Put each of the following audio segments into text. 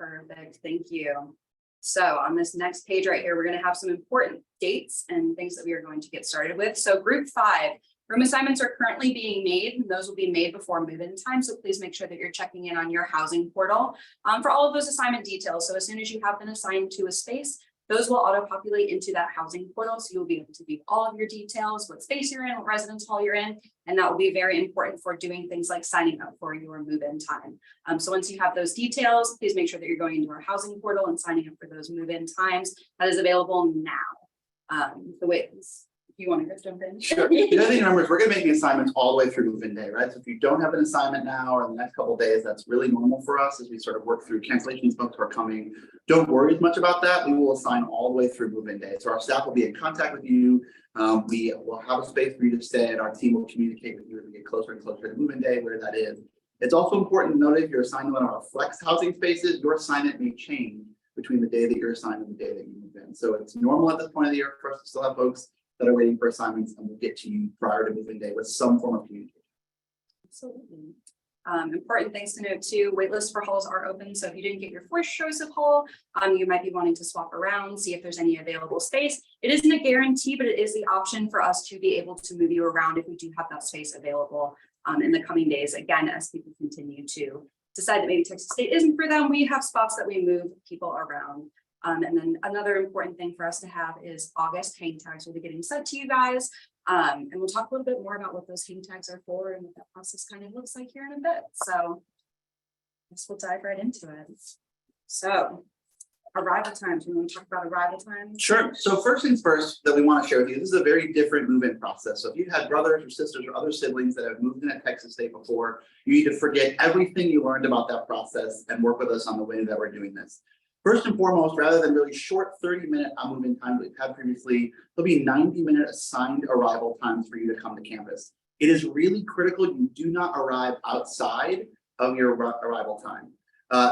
Perfect, thank you. So on this next page right here, we're going to have some important dates and things that we are going to get started with. So group 5, room assignments are currently being made, and those will be made before move-in time. So please make sure that you're checking in on your housing portal for all of those assignment details. So as soon as you have been assigned to a space, those will auto-populate into that housing portal. So you'll be able to view all of your details, what space you're in, what residence hall you're in, and that will be very important for doing things like signing up for your move-in time. So once you have those details, please make sure that you're going into our housing portal and signing up for those move-in times. That is available now. The way if you want to go jump in. Sure. The other thing to remember is we're going to make the assignments all the way through move-in day, right? So if you don't have an assignment now or in the next couple of days, that's really normal for us as we sort of work through cancellations. Folks who are coming, don't worry as much about that. We will assign all the way through move-in day. So our staff will be in contact with you. We will have a space for you to stay, and our team will communicate with you as we get closer and closer to move-in day, where that is. It's also important to note if you're assigned to one of our flex housing spaces, your assignment may change between the day that you're assigned and the day that you move in. So it's normal at this point of the year for us to still have folks that are waiting for assignments, and we'll get to you prior to move-in day with some form of communication. Absolutely. Important things to note too, waitlists for halls are open. So if you didn't get your first choice of hall, you might be wanting to swap around, see if there's any available space. It isn't a guarantee, but it is the option for us to be able to move you around if we do have that space available in the coming days. Again, as people continue to decide that maybe Texas State isn't for them, we have spots that we move people around. And then another important thing for us to have is August hang tags will be getting sent to you guys. And we'll talk a little bit more about what those hang tags are for and what that process kind of looks like here in a bit. So I guess we'll dive right into it. So arrival times, we want to talk about arrival times? Sure. So first things first that we want to share with you, this is a very different move-in process. So if you've had brothers or sisters or other siblings that have moved in at Texas State before, you need to forget everything you learned about that process and work with us on the way that we're doing this. First and foremost, rather than really short 30-minute move-in time that we've had previously, there'll be 90-minute assigned arrival times for you to come to campus. It is really critical you do not arrive outside of your arrival time.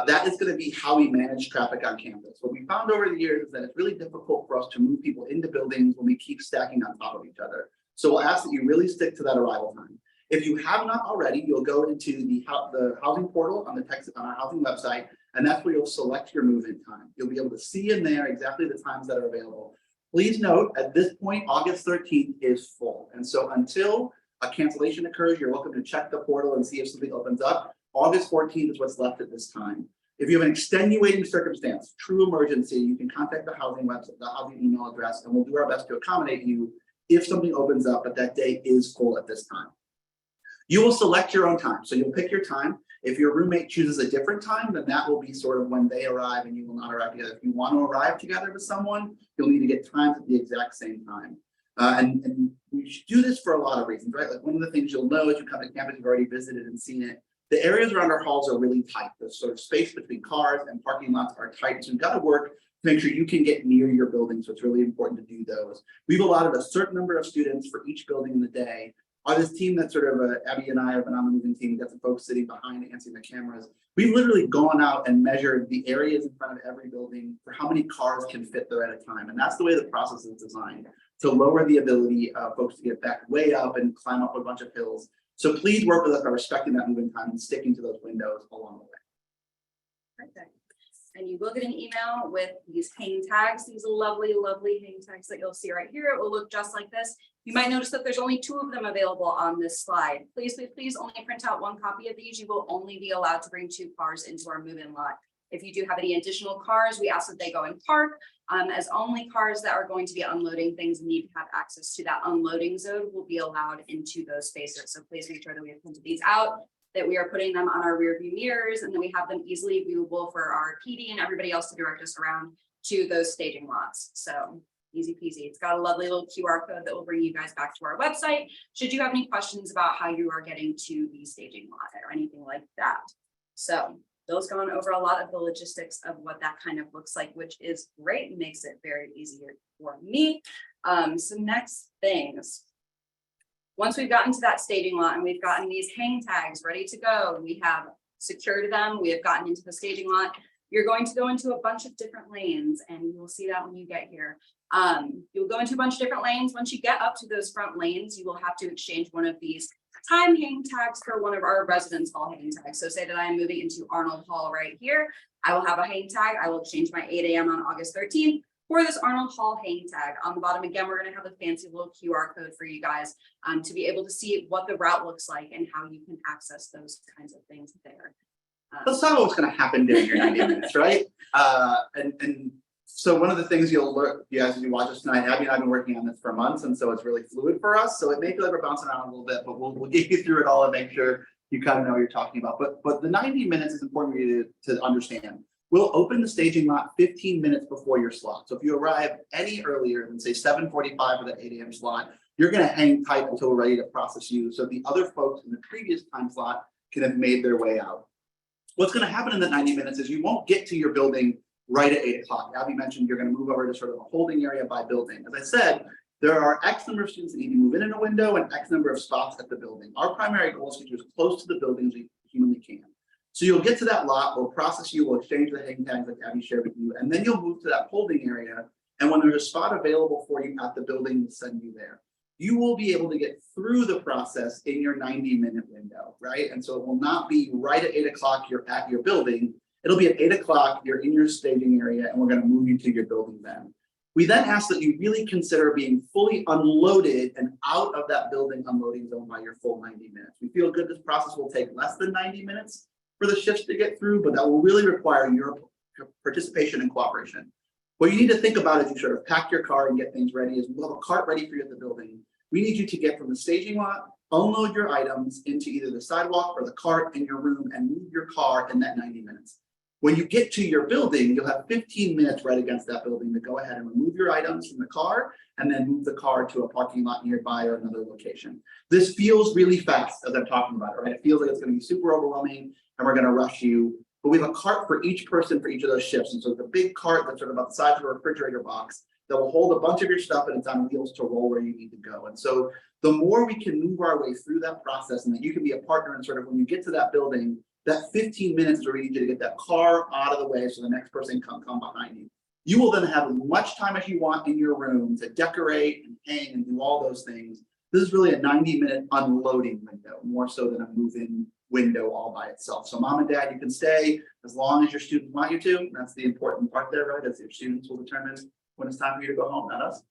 That is going to be how we manage traffic on campus. What we found over the years is that it's really difficult for us to move people into buildings when we keep stacking on top of each other. So we'll ask that you really stick to that arrival time. If you have not already, you'll go into the housing portal on our housing website, and that's where you'll select your move-in time. You'll be able to see in there exactly the times that are available. Please note, at this point, August 13th is full. And so until a cancellation occurs, you're welcome to check the portal and see if something opens up. August 14th is what's left at this time. If you have an extenuating circumstance, true emergency, you can contact the housing website, the housing email address, and we'll do our best to accommodate you if something opens up, but that day is full at this time. You will select your own time. So you'll pick your time. If your roommate chooses a different time, then that will be sort of when they arrive and you will not arrive together. If you want to arrive together with someone, you'll need to get times at the exact same time. And we should do this for a lot of reasons, right? Like one of the things you'll know as you come to campus, you've already visited and seen it. The areas around our halls are really tight. The sort of space between cars and parking lots are tight. So you've got to work to make sure you can get near your building. So it's really important to do those. We've allotted a certain number of students for each building in the day. On this team that sort of Abby and I have been on the moving team, we've got some folks sitting behind answering the cameras. We've literally gone out and measured the areas in front of every building for how many cars can fit there at a time. And that's the way the process is designed to lower the ability of folks to get back way up and climb up a bunch of hills. So please work with us by respecting that moving time and sticking to those windows along the way. Perfect. And you will get an email with these hang tags, these lovely, lovely hang tags that you'll see right here. It will look just like this. You might notice that there's only 2 of them available on this slide. Please only print out 1 copy of these. You will only be allowed to bring 2 cars into our move-in lot. If you do have any additional cars, we ask that they go in park, as only cars that are going to be unloading things need to have access to that unloading zone will be allowed into those spaces. So please make sure that we have printed these out, that we are putting them on our rear view mirrors, and then we have them easily viewable for our PD and everybody else to direct us around to those staging lots. So easy peasy. It's got a lovely little QR code that will bring you guys back to our website should you have any questions about how you are getting to the staging lot or anything like that. So Bill's gone over a lot of the logistics of what that kind of looks like, which is great and makes it very easier for me. Some next things. Once we've gotten to that staging lot and we've gotten these hang tags ready to go, we have secured them, we have gotten into the staging lot, You're going to go into a bunch of different lanes, and you will see that when you get here. You'll go into a bunch of different lanes. Once you get up to those front lanes, you will have to exchange one of these time hang tags for one of our residence hall hang tags. So say that I'm moving into Arnold Hall right here. I will have a hang tag. I will exchange my 8 a.m. on August 13th for this Arnold Hall hang tag. On the bottom, again, we're going to have a fancy little QR code for you guys to be able to see what the route looks like and how you can access those kinds of things there. That's not what's going to happen during your 90 minutes, right? And so one of the things you'll learn, you guys, as you watch us tonight, Abby and I have been working on this for months, and so it's really fluid for us. So it may feel like we're bouncing around a little bit, but we'll get you through it all and make sure you kind of know what you're talking about. But the 90 minutes is important for you to understand. We'll open the staging lot 15 minutes before your slot. So if you arrive any earlier than say 7:45 for the 8 a.m. slot, you're going to hang tight until we're ready to process you. So the other folks in the previous time slot can have made their way out. What's going to happen in the 90 minutes is you won't get to your building right at 8 o'clock. Abby mentioned you're going to move over to sort of a holding area by building. As I said, there are X number of students that need to move in a window and X number of spots at the building. Our primary goal is to get you as close to the building as we humanly can. So you'll get to that lot, we'll process you, we'll exchange the hang tags like Abby shared with you, and then you'll move to that holding area. And when there's a spot available for you at the building, we'll send you there. You will be able to get through the process in your 90-minute window, right? And so it will not be right at 8 o'clock, you're at your building. It'll be at 8 o'clock, you're in your staging area, and we're going to move you to your building then. We then ask that you really consider being fully unloaded and out of that building unloading zone by your full 90 minutes. We feel good this process will take less than 90 minutes for the shifts to get through, but that will really require your participation and cooperation. What you need to think about as you sort of pack your car and get things ready is we'll have a cart ready for you at the building. We need you to get from the staging lot, unload your items into either the sidewalk or the cart in your room and move your car in that 90 minutes. When you get to your building, you'll have 15 minutes right against that building to go ahead and remove your items from the car and then move the car to a parking lot nearby or another location. This feels really fast as I'm talking about it, right? It feels like it's going to be super overwhelming and we're going to rush you. But we have a cart for each person for each of those shifts. And so the big cart that's sort of about the size of a refrigerator box that will hold a bunch of your stuff and it's on wheels to roll where you need to go. And so the more we can move our way through that process and that you can be a partner and sort of when you get to that building, that 15 minutes is where you need to get that car out of the way so the next person can come behind you. You will then have as much time as you want in your room to decorate and hang and do all those things. This is really a 90-minute unloading window, more so than a move-in window all by itself. So mom and dad, you can stay as long as your students want you to. That's the important part there, right? As your students will determine when it's time for you to go home, not us.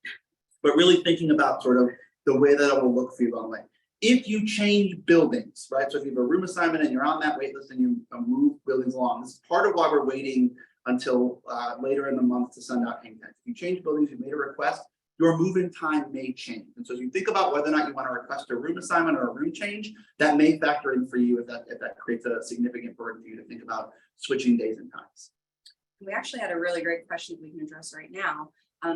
But really thinking about sort of the way that it will look for you along the way. If you change buildings, right? So if you have a room assignment and you're on that wait list and you move buildings along, this is part of why we're waiting until later in the month to send out hang tags. If you change buildings, you made a request, your move-in time may change. And so as you think about whether or not you want to request a room assignment or a room change, that may factor in for you if that creates a significant burden for you to think about switching days and times. We actually had a really great question we can address right now.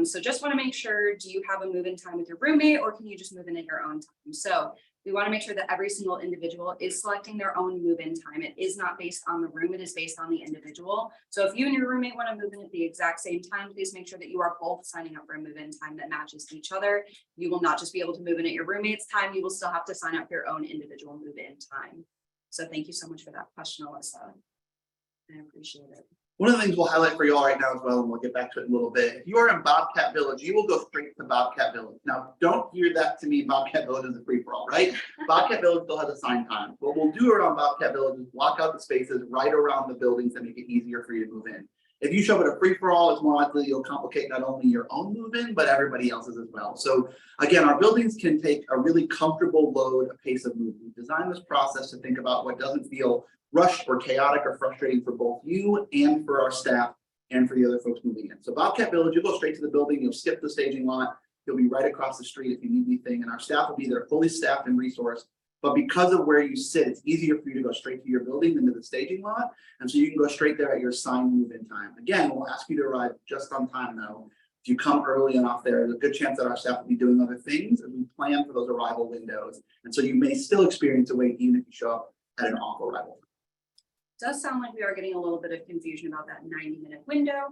So just want to make sure, do you have a move-in time with your roommate or can you just move in at your own time? So we want to make sure that every single individual is selecting their own move-in time. It is not based on the room, it is based on the individual. So if you and your roommate want to move in at the exact same time, please make sure that you are both signing up for a move-in time that matches each other. You will not just be able to move in at your roommate's time, you will still have to sign up for your own individual move-in time. So thank you so much for that question, Alyssa. I appreciate it. One of the things we'll highlight for you all right now as well, and we'll get back to it in a little bit. If you are in Bobcat Village, you will go straight to Bobcat Village. Now, don't hear that to me, Bobcat Village is a free-for-all, right? Bobcat Village still has assigned time. What we'll do around Bobcat Village is block out the spaces right around the buildings that make it easier for you to move in. If you show up at a free-for-all, it's more likely you'll complicate not only your own move-in, but everybody else's as well. So again, our buildings can take a really comfortable load, a pace of movement. We designed this process to think about what doesn't feel rushed or chaotic or frustrating for both you and for our staff and for the other folks moving in. So Bobcat Village, you'll go straight to the building, you'll skip the staging lot, you'll be right across the street if you need anything, and our staff will be there fully staffed and resourced. But because of where you sit, it's easier for you to go straight to your building than to the staging lot. And so you can go straight there at your assigned move-in time. Again, we'll ask you to arrive just on time though. If you come early enough there, there's a good chance that our staff will be doing other things and we plan for those arrival windows. And so you may still experience a wait even if you show up at an off arrival. Does sound like we are getting a little bit of confusion about that 90-minute window.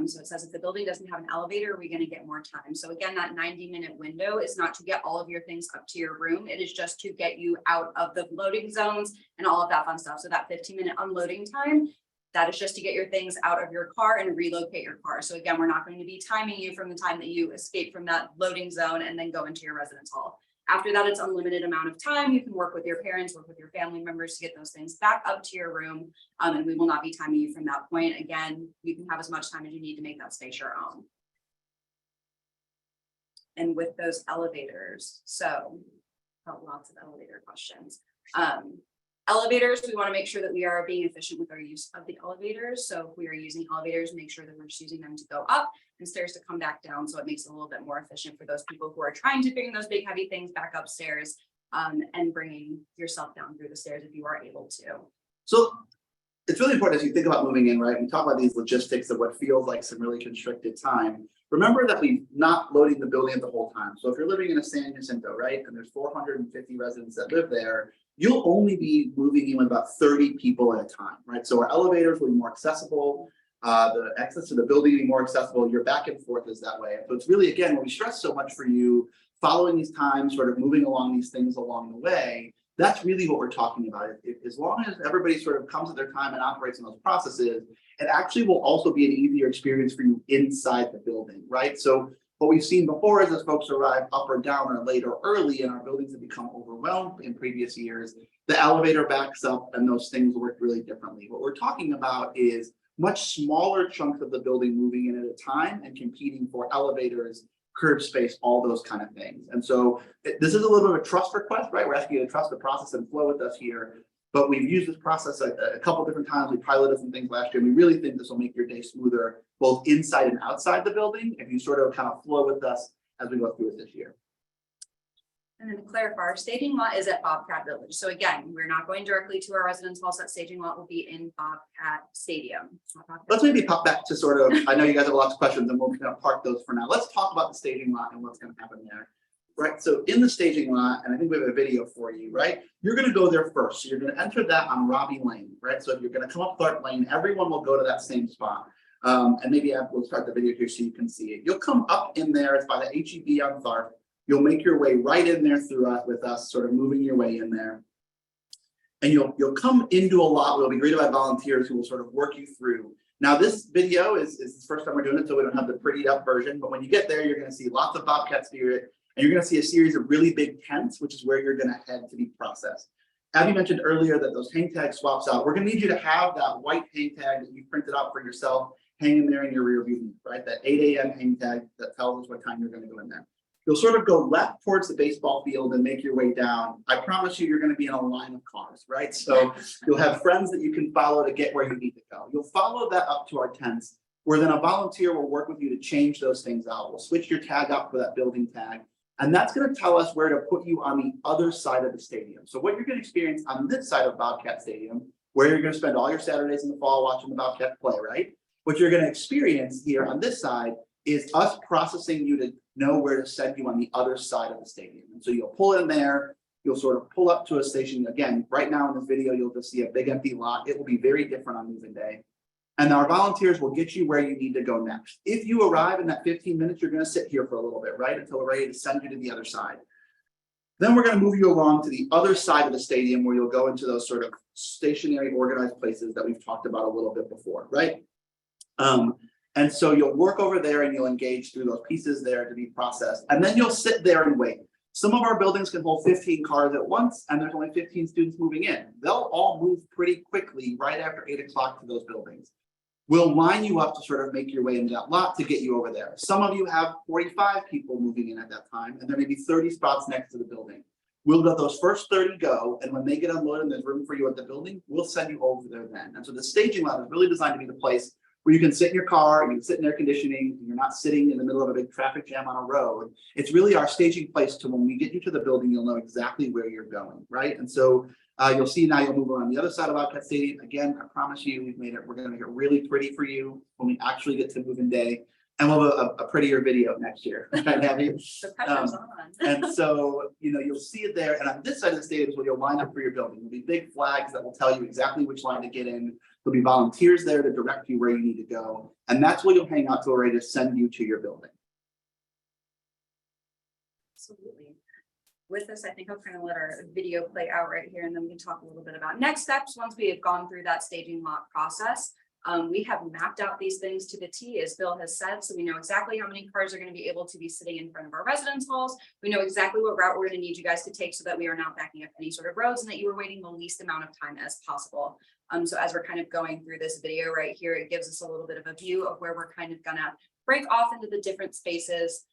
So it says if the building doesn't have an elevator, we're going to get more time. So again, that 90-minute window is not to get all of your things up to your room. It is just to get you out of the loading zones and all of that fun stuff. So that 15-minute unloading time, That is just to get your things out of your car and relocate your car. So again, we're not going to be timing you from the time that you escape from that loading zone and then go into your residence hall. After that, it's unlimited amount of time. You can work with your parents, work with your family members to get those things back up to your room. And we will not be timing you from that point. Again, you can have as much time as you need to make that space your own. And with those elevators, so lots of elevator questions. Elevators, we want to make sure that we are being efficient with our use of the elevators. So if we are using elevators, make sure that we're just using them to go up and stairs to come back down. So it makes it a little bit more efficient for those people who are trying to bring those big heavy things back upstairs and bringing yourself down through the stairs if you are able to. So it's really important as you think about moving in, right? We talk about these logistics of what feels like some really constricted time. Remember that we're not loading the building the whole time. So if you're living in a San Jacinto, right, and there's 450 residents that live there, you'll only be moving in with about 30 people at a time, right? So our elevators will be more accessible. The access to the building will be more accessible. Your back and forth is that way. So it's really, again, when we stress so much for you, following these times, sort of moving along these things along the way, that's really what we're talking about. As long as everybody sort of comes at their time and operates in those processes, it actually will also be an easier experience for you inside the building, right? So what we've seen before is as folks arrive up or down or late or early and our buildings have become overwhelmed in previous years, the elevator backs up and those things work really differently. What we're talking about is much smaller chunks of the building moving in at a time and competing for elevators, curb space, all those kind of things. And so this is a little bit of a trust request, right? We're asking you to trust the process and flow with us here. But we've used this process a couple different times. We piloted some things last year. And we really think this will make your day smoother, both inside and outside the building, if you sort of kind of flow with us as we go through it this year. And then to clarify, our staging lot is at Bobcat Village. So again, we're not going directly to our residence halls. That staging lot will be in Bobcat Stadium. Let's maybe pop back to sort of, I know you guys have lots of questions and we'll kind of park those for now. Let's talk about the staging lot and what's going to happen there. Right, so in the staging lot, and I think we have a video for you, right? You're going to go there first. So you're going to enter that on Robbie Lane, right? So if you're going to come up Tharp Lane, everyone will go to that same spot. And maybe we'll start the video here so you can see it. You'll come up in there. It's by the HEB on Tharp. You'll make your way right in there with us, sort of moving your way in there. And you'll come into a lot. We'll be greeted by volunteers who will sort of work you through. Now, this video is the first time we're doing it, so we don't have the prettied up version. But when you get there, you're going to see lots of Bobcat spirit. And you're going to see a series of really big tents, which is where you're going to head to be processed. Abby mentioned earlier that those hang tag swaps out. We're going to need you to have that white hang tag that you printed out for yourself hanging there in your rear view, right? That 8 a.m. hang tag that tells us what time you're going to go in there. You'll sort of go left towards the baseball field and make your way down. I promise you, you're going to be in a line of cars, right? So you'll have friends that you can follow to get where you need to go. You'll follow that up to our tents, where then a volunteer will work with you to change those things out. We'll switch your tag out for that building tag. And that's going to tell us where to put you on the other side of the stadium. So what you're going to experience on this side of Bobcat Stadium, where you're going to spend all your Saturdays in the fall watching the Bobcats play, right? What you're going to experience here on this side is us processing you to know where to send you on the other side of the stadium. And so you'll pull in there, you'll sort of pull up to a station. Again, right now in this video, you'll just see a big empty lot. It will be very different on moving day. And our volunteers will get you where you need to go next. If you arrive in that 15 minutes, you're going to sit here for a little bit, right? Until we're ready to send you to the other side. Then we're going to move you along to the other side of the stadium where you'll go into those sort of stationary organized places that we've talked about a little bit before, right? And so you'll work over there and you'll engage through those pieces there to be processed. And then you'll sit there and wait. Some of our buildings can hold 15 cars at once, and there's only 15 students moving in. They'll all move pretty quickly right after 8 o'clock to those buildings. We'll line you up to sort of make your way into that lot to get you over there. Some of you have 45 people moving in at that time, and there may be 30 spots next to the building. We'll let those first 30 go, and when they get unloaded and there's room for you at the building, we'll send you over there then. And so the staging lot is really designed to be the place where you can sit in your car, you can sit in air conditioning, and you're not sitting in the middle of a big traffic jam on a road. It's really our staging place to when we get you to the building, you'll know exactly where you're going, right? And so you'll see now you'll move around the other side of Bobcat Stadium. Again, I promise you, we're going to make it really pretty for you when we actually get to moving day. And we'll have a prettier video next year. The pressure's on. And so, you'll see it there. And on this side of the stadium is where you'll line up for your building. There'll be big flags that will tell you exactly which line to get in. There'll be volunteers there to direct you where you need to go. And that's where you'll hang out till we're ready to send you to your building. Absolutely. With this, I think I'm going to let our video play out right here, and then we can talk a little bit about next steps once we have gone through that staging lot process. We have mapped out these things to the T, as Bill has said, so we know exactly how many cars are going to be able to be sitting in front of our residence halls. We know exactly what route we're going to need you guys to take so that we are not backing up any sort of roads and that you are waiting the least amount of time as possible. So as we're kind of going through this video right here, it gives us a little bit of a view of where we're kind of gonna break off into the different spaces.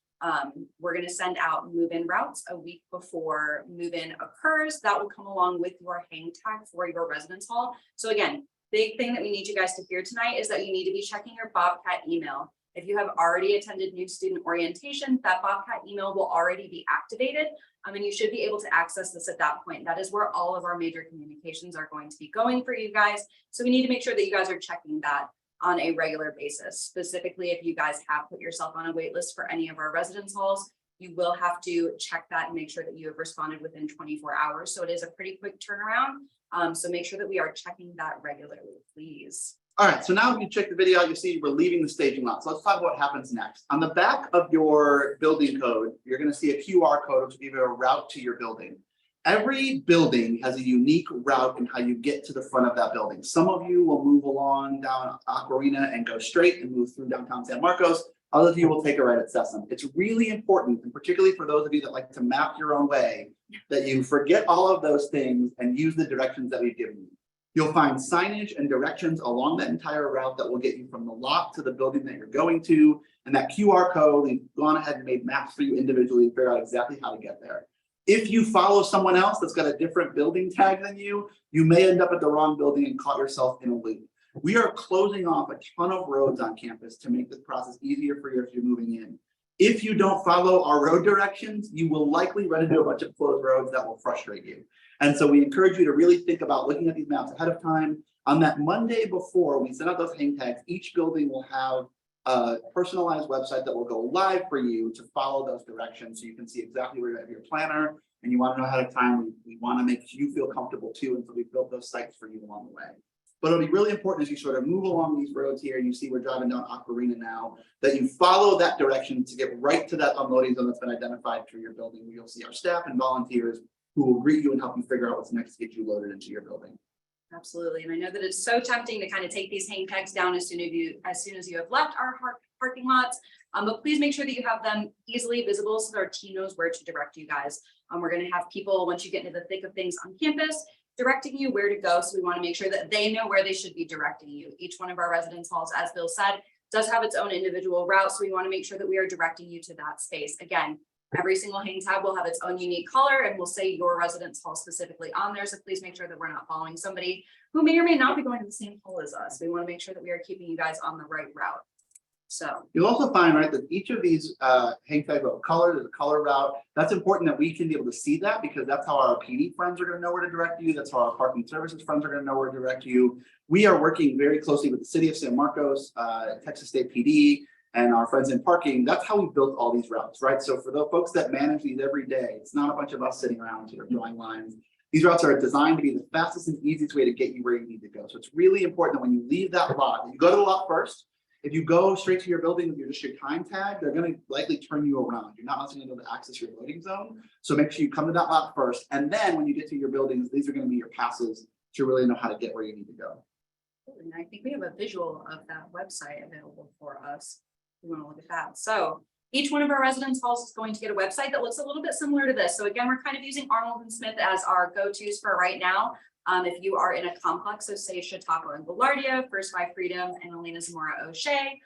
We're going to send out move-in routes a week before move-in occurs. That will come along with your hang tag for your residence hall. So again, big thing that we need you guys to hear tonight is that you need to be checking your Bobcat email. If you have already attended new student orientation, that Bobcat email will already be activated. And you should be able to access this at that point. That is where all of our major communications are going to be going for you guys. So we need to make sure that you guys are checking that on a regular basis. Specifically, if you guys have put yourself on a wait list for any of our residence halls, you will have to check that and make sure that you have responded within 24 hours. So it is a pretty quick turnaround. So make sure that we are checking that regularly, please. All right, so now if you check the video, you see we're leaving the staging lot. So let's talk about what happens next. On the back of your building code, you're going to see a QR code which will give you a route to your building. Every building has a unique route in how you get to the front of that building. Some of you will move along down Aquarina and go straight and move through downtown San Marcos. Others of you will take a right at Sessom. It's really important, and particularly for those of you that like to map your own way, that you forget all of those things and use the directions that we've given you. You'll find signage and directions along that entire route that will get you from the lot to the building that you're going to. And that QR code, we've gone ahead and made maps for you individually to figure out exactly how to get there. If you follow someone else that's got a different building tag than you, you may end up at the wrong building and caught yourself in a loop. We are closing off a ton of roads on campus to make this process easier for you if you're moving in. If you don't follow our road directions, you will likely run into a bunch of closed roads that will frustrate you. And so we encourage you to really think about looking at these maps ahead of time. On that Monday before we send out those hang tags, each building will have a personalized website that will go live for you to follow those directions so you can see exactly where you have your planner and you want to know ahead of time. We want to make you feel comfortable too, and so we built those sites for you along the way. But it'll be really important as you sort of move along these roads here, you see we're driving down Aquarina now, that you follow that direction to get right to that unloading zone that's been identified for your building, where you'll see our staff and volunteers who will greet you and help you figure out what's next to get you loaded into your building. Absolutely. And I know that it's so tempting to kind of take these hang tags down as soon as you have left our parking lots. But please make sure that you have them easily visible so that our team knows where to direct you guys. We're going to have people, once you get into the thick of things on campus, directing you where to go. So we want to make sure that they know where they should be directing you. Each one of our residence halls, as Bill said, does have its own individual route. So we want to make sure that we are directing you to that space. Again, every single hang tag will have its own unique color and will say your residence hall specifically on there. So please make sure that we're not following somebody who may or may not be going to the same hall as us. We want to make sure that we are keeping you guys on the right route. So you'll also find, right, that each of these hang tags have a color, there's a color route. That's important that we can be able to see that, because that's how our PD friends are going to know where to direct you. That's how our parking services friends are going to know where to direct you. We are working very closely with the city of San Marcos, Texas State PD, and our friends in parking. That's how we built all these routes, right? So for the folks that manage these every day, it's not a bunch of us sitting around sort of drawing lines. These routes are designed to be the fastest and easiest way to get you where you need to go. So it's really important that when you leave that lot, you go to the lot first. If you go straight to your building with your time tag, they're going to likely turn you around. You're not necessarily going to be able to access your loading zone. So make sure you come to that lot first. And then when you get to your buildings, these are going to be your passes to really know how to get where you need to go. And I think we have a visual of that website available for us. We want to look at that. So each one of our residence halls is going to get a website that looks a little bit similar to this. So again, we're kind of using Arnold and Smith as our go-tos for right now. If you are in a complex, so say Chautauqua and Gaillardia, First by Freedom, and Elena Zamora O'Shea,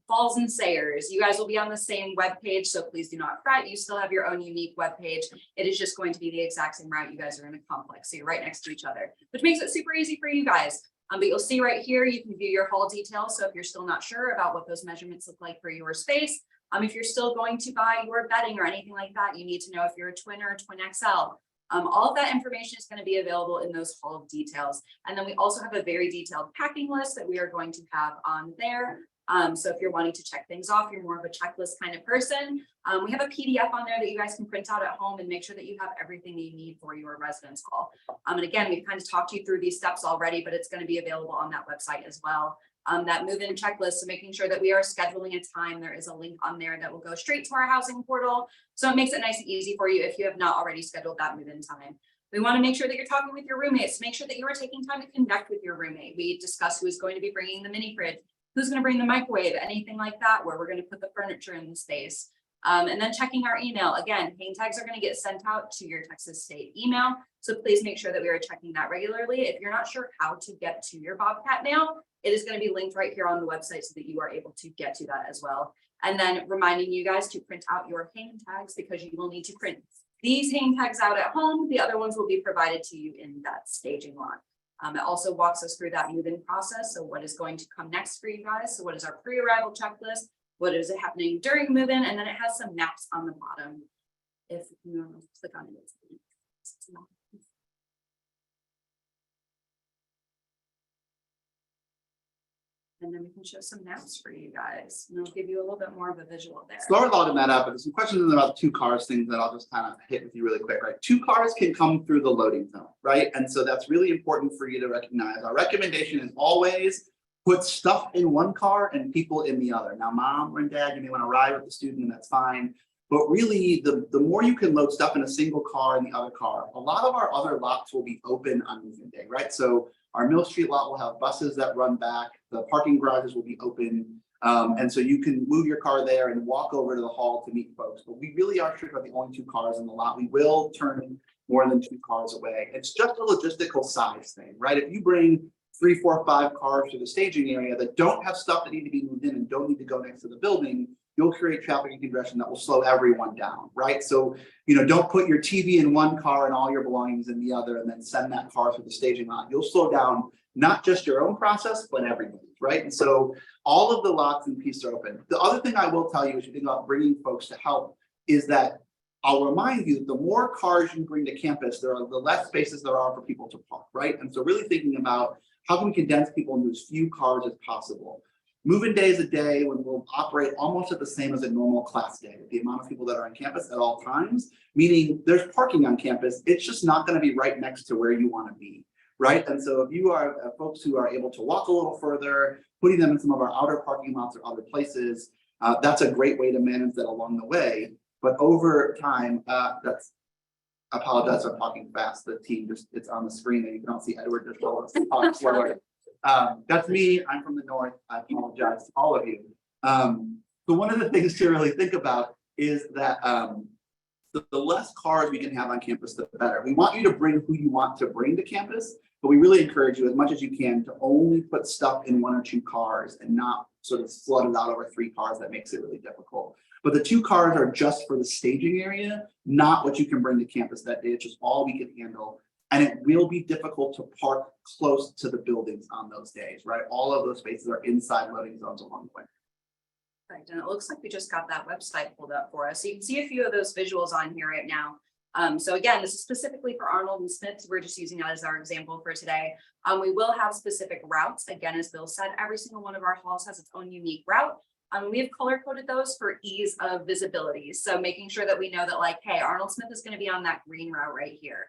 Falls and Sayers, you guys will be on the same web page. So please do not fret. You still have your own unique web page. It is just going to be the exact same route. You guys are in a complex, so you're right next to each other, which makes it super easy for you guys. But you'll see right here, you can view your hall details. So if you're still not sure about what those measurements look like for your space, if you're still going to buy your bedding or anything like that, you need to know if you're a twin or a twin XL. All of that information is going to be available in those hall details. And then we also have a very detailed packing list that we are going to have on there. So if you're wanting to check things off, you're more of a checklist kind of person. We have a PDF on there that you guys can print out at home and make sure that you have everything you need for your residence hall. And again, we've kind of talked you through these steps already, but it's going to be available on that website as well. That move-in checklist, so making sure that we are scheduling a time. There is a link on there that will go straight to our housing portal. So it makes it nice and easy for you if you have not already scheduled that move-in time. We want to make sure that you're talking with your roommates, make sure that you are taking time to connect with your roommate. We discuss who's going to be bringing the mini fridge, who's going to bring the microwave, anything like that, where we're going to put the furniture in the space. And then checking our email. Again, hang tags are going to get sent out to your Texas State email. So please make sure that we are checking that regularly. If you're not sure how to get to your Bobcat mail, it is going to be linked right here on the website so that you are able to get to that as well. And then reminding you guys to print out your hang tags because you will need to print these hang tags out at home. The other ones will be provided to you in that staging lot. It also walks us through that move-in process. So what is going to come next for you guys? So what is our pre-arrival checklist? What is it happening during move-in? And then it has some maps on the bottom. If you click on it. And then we can show some maps for you guys. And it'll give you a little bit more of a visual there. Laura loaded that up, but there's some questions about 2 cars things that I'll just kind of hit with you really quick, right? 2 cars can come through the loading zone, right? And so that's really important for you to recognize. Our recommendation is always put stuff in one car and people in the other. Now, mom and dad, you may want to ride with the student, and that's fine. But really, the more you can load stuff in a single car and the other car, a lot of our other lots will be open on moving day, right? So our Mill Street lot will have buses that run back. The parking garages will be open. And so you can move your car there and walk over to the hall to meet folks. But we really are strict about the only 2 cars in the lot. We will turn more than 2 cars away. It's just a logistical size thing, right? If you bring 3, 4, 5 cars to the staging area that don't have stuff that need to be moved in and don't need to go next to the building, you'll create traffic and congestion that will slow everyone down, right? So, don't put your TV in one car and all your belongings in the other and then send that car through the staging lot. You'll slow down not just your own process, but everybody's, right? And so all of the lots and pieces are open. The other thing I will tell you as you think about bringing folks to help is that I'll remind you, the more cars you bring to campus, the less spaces there are for people to park, right? And so really thinking about how can we condense people into as few cars as possible. Move-in day is a day when we'll operate almost at the same as a normal class day, the amount of people that are on campus at all times, meaning there's parking on campus. It's just not going to be right next to where you want to be, right? And so if you are folks who are able to walk a little further, putting them in some of our outer parking lots or other places, that's a great way to manage that along the way. But over time, I apologize for talking fast. The team it's on the screen and you can all see Edward just talk slower. That's me. I'm from the north. I apologize to all of you. So one of the things to really think about is that the less cars we can have on campus, the better. We want you to bring who you want to bring to campus, but we really encourage you as much as you can to only put stuff in 1 or 2 cars and not sort of flood it out over 3 cars. That makes it really difficult. But the 2 cars are just for the staging area, not what you can bring to campus that day. It's just all we can handle. And it will be difficult to park close to the buildings on those days, right? All of those spaces are inside loading zones along the way. Right, and it looks like we just got that website pulled up for us. So you can see a few of those visuals on here right now. So again, this is specifically for Arnold and Smith. We're just using that as our example for today. We will have specific routes. Again, as Bill said, every single one of our halls has its own unique route. We have color coded those for ease of visibility. So making sure that we know that like, hey, Arnold Smith is going to be on that green route right here.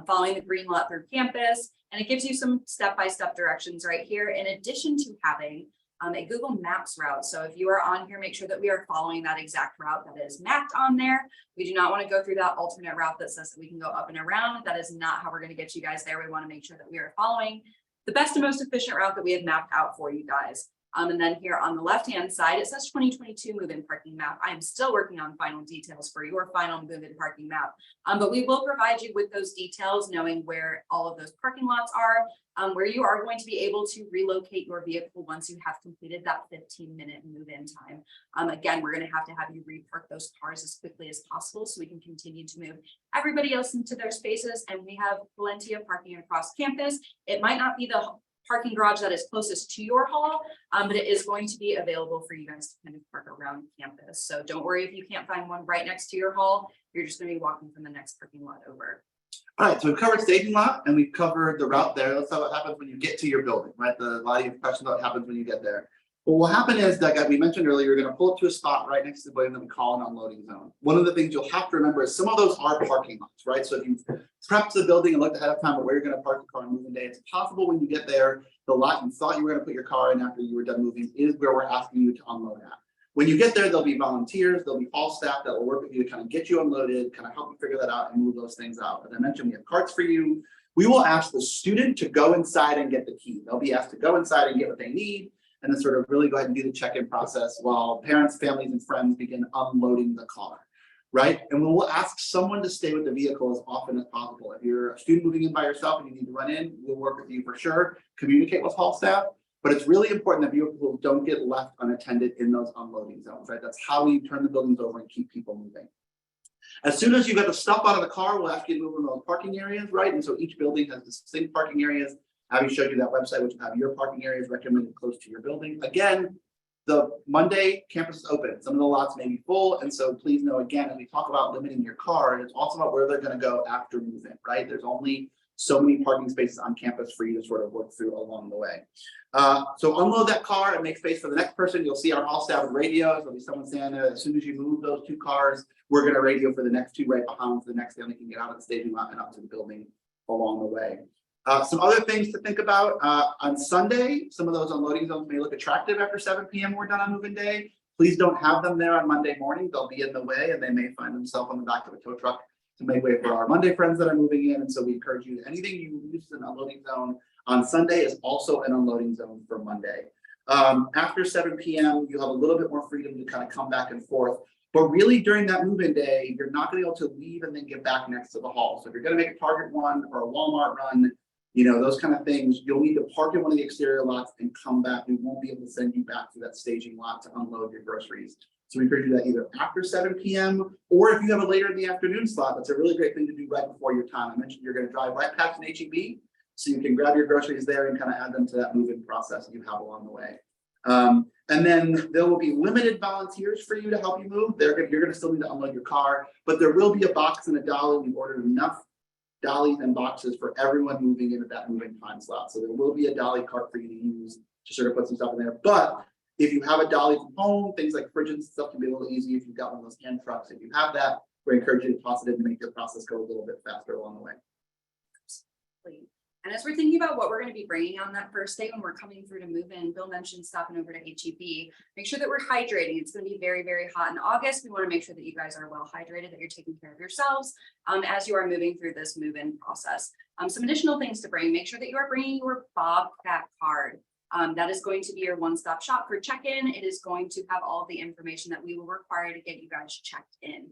Following the green lot through campus, and it gives you some step-by-step directions right here, in addition to having a Google Maps route. So if you are on here, make sure that we are following that exact route that is mapped on there. We do not want to go through that alternate route that says that we can go up and around. That is not how we're going to get you guys there. We want to make sure that we are following the best and most efficient route that we have mapped out for you guys. And then here on the left-hand side, it says 2022 move-in parking map. I am still working on final details for your final move-in parking map. But we will provide you with those details, knowing where all of those parking lots are, where you are going to be able to relocate your vehicle once you have completed that 15-minute move-in time. Again, we're going to have you repark those cars as quickly as possible so we can continue to move everybody else into their spaces. And we have plenty of parking across campus. It might not be the parking garage that is closest to your hall, but it is going to be available for you guys to kind of park around campus. So don't worry if you can't find one right next to your hall. You're just going to be walking from the next parking lot over. All right, so we've covered staging lot and we've covered the route there. Let's talk what happens when you get to your building, right? A lot of you have questions about what happens when you get there. But what will happen is that we mentioned earlier, you're going to pull up to a spot right next to the building that we call an unloading zone. One of the things you'll have to remember is some of those are parking lots, right? So if you've prepped the building and looked ahead of time at where you're going to park the car on moving day, it's possible when you get there, the lot you thought you were going to put your car in after you were done moving is where we're asking you to unload at. When you get there, there'll be volunteers, there'll be hall staff that will work with you to kind of get you unloaded, kind of help you figure that out and move those things out. As I mentioned, we have carts for you. We will ask the student to go inside and get the key. They'll be asked to go inside and get what they need, and then sort of really go ahead and do the check-in process while parents, families, and friends begin unloading the car, right? And we'll ask someone to stay with the vehicle as often as possible. If you're a student moving in by yourself and you need to run in, we'll work with you for sure, communicate with hall staff. But it's really important that vehicles don't get left unattended in those unloading zones, right? That's how we turn the buildings over and keep people moving. As soon as you get the stuff out of the car, we'll ask you to move in those parking areas, right? And so each building has distinct parking areas. Abby showed you that website, which will have your parking areas recommended close to your building. Again, the Monday campus is open. Some of the lots may be full. And so please know, again, as we talk about limiting your car, it's also about where they're going to go after moving, right? There's only so many parking spaces on campus for you to sort of work through along the way. So unload that car and make space for the next person. You'll see our hall staff with radios. There'll be someone standing there. As soon as you move those 2 cars, we're going to radio for the next 2 right behind, so the next family can get out of the staging lot and up to the building along the way. Some other things to think about on Sunday, some of those unloading zones may look attractive after 7 p.m. We're done on moving day. Please don't have them there on Monday morning. They'll be in the way and they may find themselves on the back of a tow truck to make way for our Monday friends that are moving in. And so we encourage you, anything you use as an unloading zone on Sunday is also an unloading zone for Monday. After 7 p.m., you'll have a little bit more freedom to kind of come back and forth. But really during that move-in day, you're not going to be able to leave and then get back next to the hall. So if you're going to make a Target run or a Walmart run, you know, those kind of things, you'll need to park in one of the exterior lots and come back. We won't be able to send you back to that staging lot to unload your groceries. So we encourage you that either after 7 p.m. or if you have a later in the afternoon slot, that's a really great thing to do right before your time. I mentioned you're going to drive right past an HEB, so you can grab your groceries there and kind of add them to that move-in process that you have along the way. And then there will be limited volunteers for you to help you move. You're going to still need to unload your car, but there will be a box and a dolly. We've ordered enough dollies and boxes for everyone moving into that moving time slot. So there will be a dolly cart for you to use to sort of put some stuff in there. But if you have a dolly from home, things like fridges and stuff can be a little easy if you've got one of those hand trucks. If you have that, we encourage you to toss it in to make your process go a little bit faster along the way. And as we're thinking about what we're going to be bringing on that first day when we're coming through to move in, Bill mentioned stopping over to HEB. Make sure that we're hydrating. It's going to be very, very hot in August. We want to make sure that you guys are well hydrated, that you're taking care of yourselves as you are moving through this move-in process. Some additional things to bring. Make sure that you are bringing your Bobcat card. That is going to be your one-stop shop for check-in. It is going to have all the information that we will require to get you guys checked in.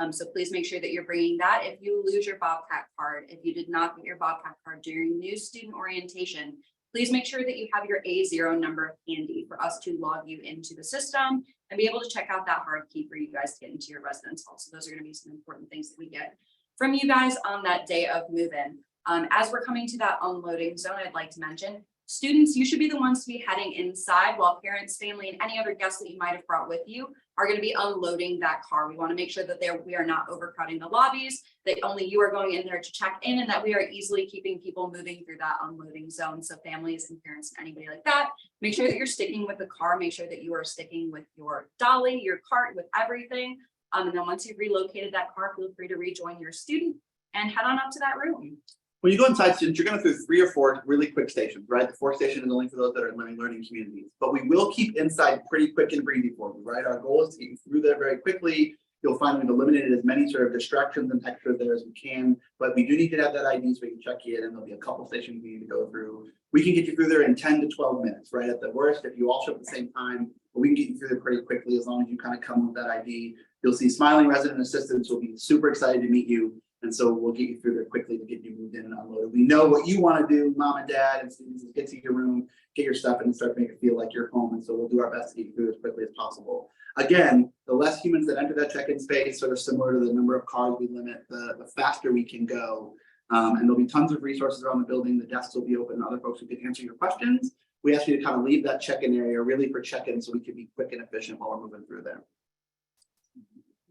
So please make sure that you're bringing that. If you lose your Bobcat card, if you did not get your Bobcat card during new student orientation, please make sure that you have your A0 number handy for us to log you into the system and be able to check out that hard key for you guys to get into your residence hall. So those are going to be some important things that we get from you guys on that day of move-in. As we're coming to that unloading zone, I'd like to mention, students, you should be the ones to be heading inside while parents, family, and any other guests that you might have brought with you are going to be unloading that car. We want to make sure that we are not overcrowding the lobbies, that only you are going in there to check in, and that we are easily keeping people moving through that unloading zone. So families and parents and anybody like that, make sure that you're sticking with the car, make sure that you are sticking with your dolly, your cart, with everything. And then once you've relocated that car, feel free to rejoin your student and head on up to that room. When you go inside students, you're going to go through 3 or 4 really quick stations, right? The 4th station is only for those that are in learning communities, but we will keep inside pretty quick and breezy for you, right? Our goal is to get you through there very quickly. You'll find we've eliminated as many sort of distractions and extras there as we can, but we do need to have that ID so we can check you in, and there'll be a couple stations we need to go through. We can get you through there in 10 to 12 minutes, right? At the worst, if you all show up at the same time, but we can get you through there pretty quickly as long as you kind of come with that ID. You'll see smiling resident assistants will be super excited to meet you. And so we'll get you through there quickly to get you moved in and unloaded. We know what you want to do, mom and dad and students, is get to your room, get your stuff in, and start to make it feel like you're home. And so we'll do our best to get you through as quickly as possible. Again, the less humans that enter that check-in space, sort of similar to the number of cars we limit, the faster we can go. And there'll be tons of resources around the building. The desks will be open and other folks who can answer your questions. We ask you to kind of leave that check-in area really for check-in so we can be quick and efficient while we're moving through there.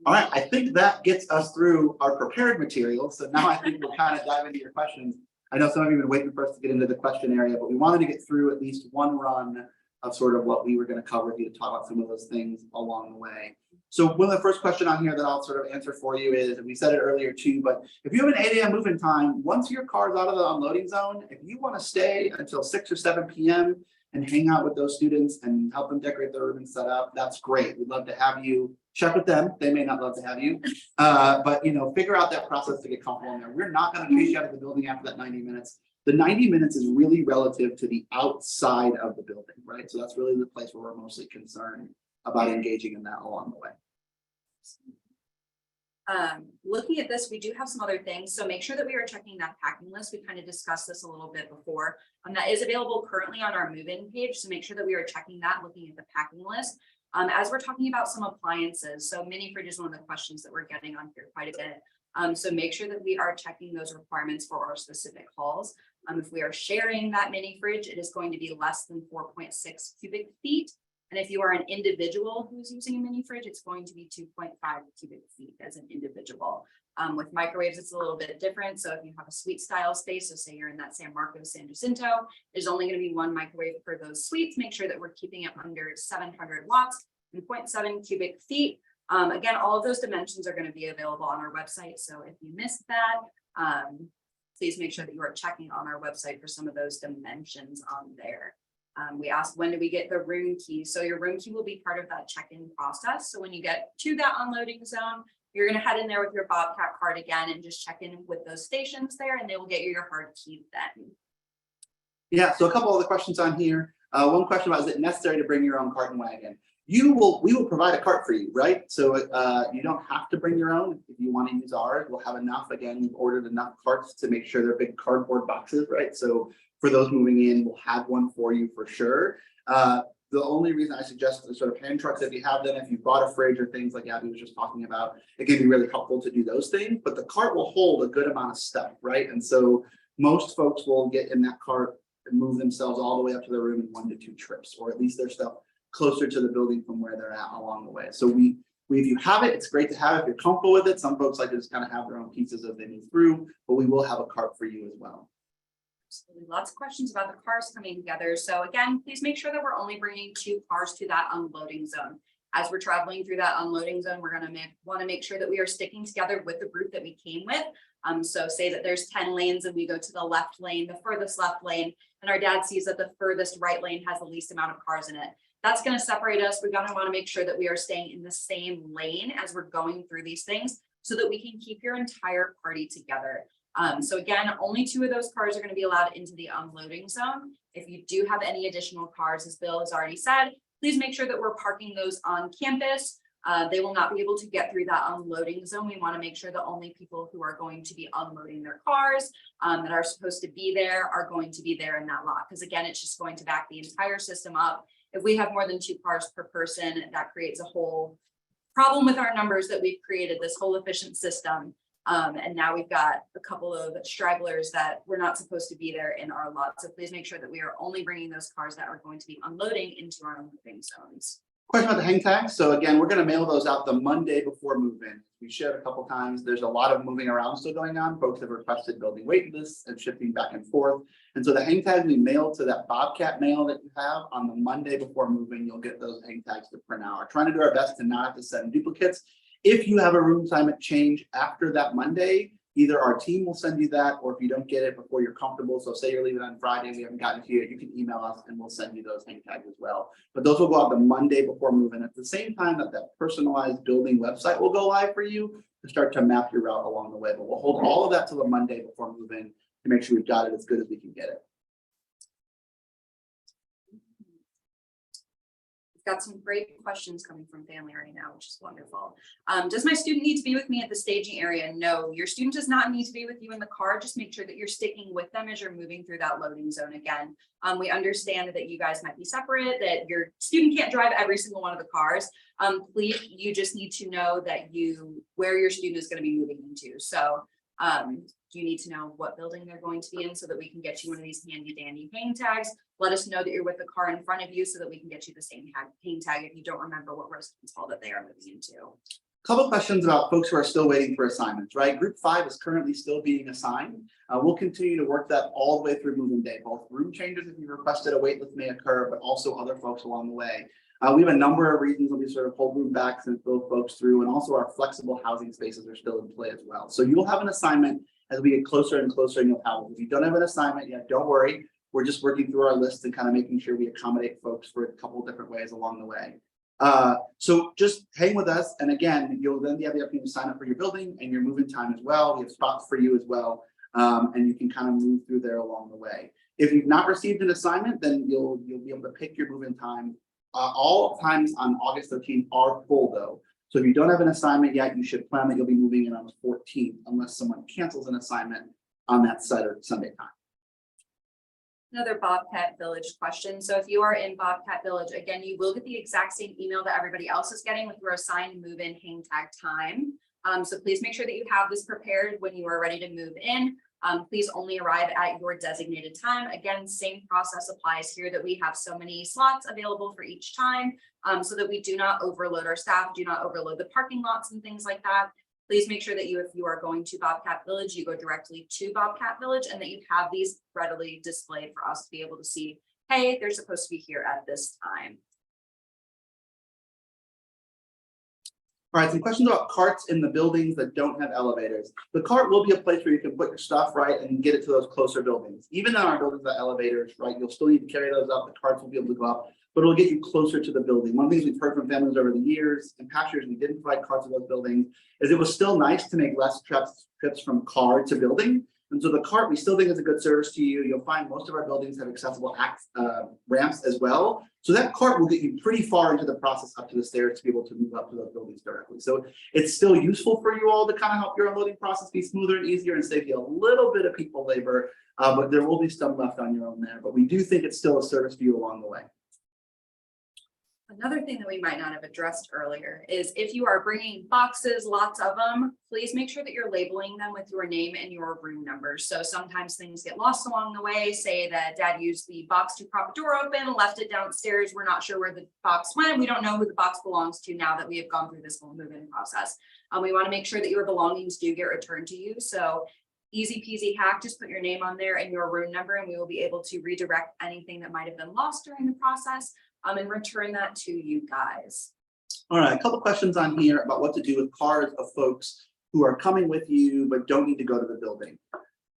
All right, I think that gets us through our prepared material. So now I think we'll kind of dive into your questions. I know some of you have been waiting for us to get into the question area, but we wanted to get through at least one run of sort of what we were going to cover with you to talk about some of those things along the way. So one of the first question on here that I'll sort of answer for you is, and we said it earlier too, but if you have an 8 a.m. move-in time, once your car's out of the unloading zone, if you want to stay until 6 or 7 p.m., and hang out with those students and help them decorate their room and set up, that's great. We'd love to have you check with them. They may not love to have you. But figure out that process to get comfortable in there. We're not going to chase you out of the building after that 90 minutes. The 90 minutes is really relative to the outside of the building, right? So that's really the place where we're mostly concerned about engaging in that along the way. Looking at this, we do have some other things. So make sure that we are checking that packing list. We kind of discussed this a little bit before. That is available currently on our move-in page. So make sure that we are checking that, looking at the packing list. As we're talking about some appliances, so mini fridge is one of the questions that we're getting on here quite a bit. So make sure that we are checking those requirements for our specific halls. If we are sharing that mini fridge, it is going to be less than 4.6 cubic feet. And if you are an individual who's using a mini fridge, it's going to be 2.5 cubic feet as an individual. With microwaves, it's a little bit different. So if you have a suite style space, so say you're in that San Marcos, San Jacinto, there's only going to be one microwave for those suites. Make sure that we're keeping it under 700 watts and 0.7 cubic feet. Again, all of those dimensions are going to be available on our website. So if you missed that, please make sure that you are checking on our website for some of those dimensions on there. We asked, when do we get the room key? So your room key will be part of that check-in process. So when you get to that unloading zone, you're going to head in there with your Bobcat card again and just check in with those stations there, and they will get you your hard key then. Yeah, so a couple other questions on here. One question about, is it necessary to bring your own cart and wagon? We will provide a cart for you, right? So you don't have to bring your own. If you want to use ours, we'll have enough. Again, we've ordered enough carts to make sure they're big cardboard boxes, right? So for those moving in, we'll have one for you for sure. The only reason I suggest the sort of hand trucks, if you have them, if you bought a fridge or things like Abby was just talking about, it can be really helpful to do those things, but the cart will hold a good amount of stuff, right? And so most folks will get in that cart and move themselves all the way up to their room in 1 to 2 trips, or at least their stuff closer to the building from where they're at along the way. So if you have it, it's great to have it if you're comfortable with it. Some folks like to just kind of have their own pieces as they move through, but we will have a cart for you as well. Absolutely. Lots of questions about the cars coming together. So again, please make sure that we're only bringing 2 cars to that unloading zone. As we're traveling through that unloading zone, we're going to want to make sure that we are sticking together with the group that we came with. So say that there's 10 lanes and we go to the left lane, the furthest left lane, and our dad sees that the furthest right lane has the least amount of cars in it. That's going to separate us. We're going to want to make sure that we are staying in the same lane as we're going through these things so that we can keep your entire party together. So again, only 2 of those cars are going to be allowed into the unloading zone. If you do have any additional cars, as Bill has already said, please make sure that we're parking those on campus. They will not be able to get through that unloading zone. We want to make sure that only people who are going to be unloading their cars that are supposed to be there are going to be there in that lot. Because again, it's just going to back the entire system up. If we have more than 2 cars per person, that creates a whole problem with our numbers that we've created this whole efficient system. And now we've got a couple of stragglers that we're not supposed to be there in our lot. So please make sure that we are only bringing those cars that are going to be unloading into our unloading zones. Question about the hang tags. So again, we're going to mail those out the Monday before move-in. We shared a couple times. There's a lot of moving around still going on. Folks have requested building wait lists and shifting back and forth. And so the hang tags we mail to that Bobcat mail that you have on the Monday before moving, you'll get those hang tags to print out. We're trying to do our best to not have to send duplicates. If you have a room assignment change after that Monday, either our team will send you that, or if you don't get it before you're comfortable, so say you're leaving on Friday, we haven't gotten to you, you can email us and we'll send you those hang tags as well. But those will go out the Monday before moving at the same time that personalized building website will go live for you to start to map your route along the way. But we'll hold all of that till the Monday before moving to make sure we've got it as good as we can get it. Got some great questions coming from family right now, which is wonderful. Does my student need to be with me at the staging area? No, your student does not need to be with you in the car. Just make sure that you're sticking with them as you're moving through that loading zone again. We understand that you guys might be separate, that your student can't drive every single one of the cars. Please, you just need to know that where your student is going to be moving into. So you need to know what building they're going to be in so that we can get you one of these handy dandy hang tags. Let us know that you're with the car in front of you so that we can get you the same hang tag if you don't remember what residence hall that they are moving into. Couple of questions about folks who are still waiting for assignments, right? Group 5 is currently still being assigned. We'll continue to work that all the way through moving day. Both room changes, if you requested a wait list, may occur, but also other folks along the way. We have a number of reasons that we sort of hold room backs and fill folks through, and also our flexible housing spaces are still in play as well. So you'll have an assignment as we get closer and closer in your house. If you don't have an assignment yet, don't worry. We're just working through our list and kind of making sure we accommodate folks for a couple of different ways along the way. So just hang with us. And again, you'll then have the opportunity to sign up for your building and your move-in time as well. We have spots for you as well. And you can kind of move through there along the way. If you've not received an assignment, then you'll be able to pick your move-in time. All times on August 13th are full though. So if you don't have an assignment yet, you should plan that you'll be moving in on the 14th unless someone cancels an assignment on that Sunday time. Another Bobcat Village question. So if you are in Bobcat Village, again, you will get the exact same email that everybody else is getting with your assigned move-in hang tag time. So please make sure that you have this prepared when you are ready to move in. Please only arrive at your designated time. Again, same process applies here, that we have so many slots available for each time, so that we do not overload our staff, do not overload the parking lots and things like that. Please make sure that if you are going to Bobcat Village, you go directly to Bobcat Village and that you have these readily displayed for us to be able to see, hey, they're supposed to be here at this time. All right, some questions about carts in the buildings that don't have elevators. The cart will be a place where you can put your stuff, right, and get it to those closer buildings. Even in our buildings that elevators, right, you'll still need to carry those up. The carts will be able to go up, but it'll get you closer to the building. One of the things we've heard from families over the years, and past years we didn't provide carts to those buildings, is it was still nice to make less trips from car to building. And so the cart, we still think is a good service to you. You'll find most of our buildings have accessible ramps as well. So that cart will get you pretty far into the process up to the stairs to be able to move up to those buildings directly. So it's still useful for you all to kind of help your unloading process be smoother and easier and save you a little bit of people labor, but there will be some left on your own there. But we do think it's still a service for you along the way. Another thing that we might not have addressed earlier is if you are bringing boxes, lots of them, please make sure that you're labeling them with your name and your room numbers. So sometimes things get lost along the way. Say that dad used the box to prop a door open, left it downstairs. We're not sure where the box went. We don't know who the box belongs to now that we have gone through this whole move-in process. We want to make sure that your belongings do get returned to you. So easy peasy hack, just put your name on there and your room number, and we will be able to redirect anything that might have been lost during the process. And return that to you guys. All right, a couple questions on here about what to do with cars of folks who are coming with you but don't need to go to the building.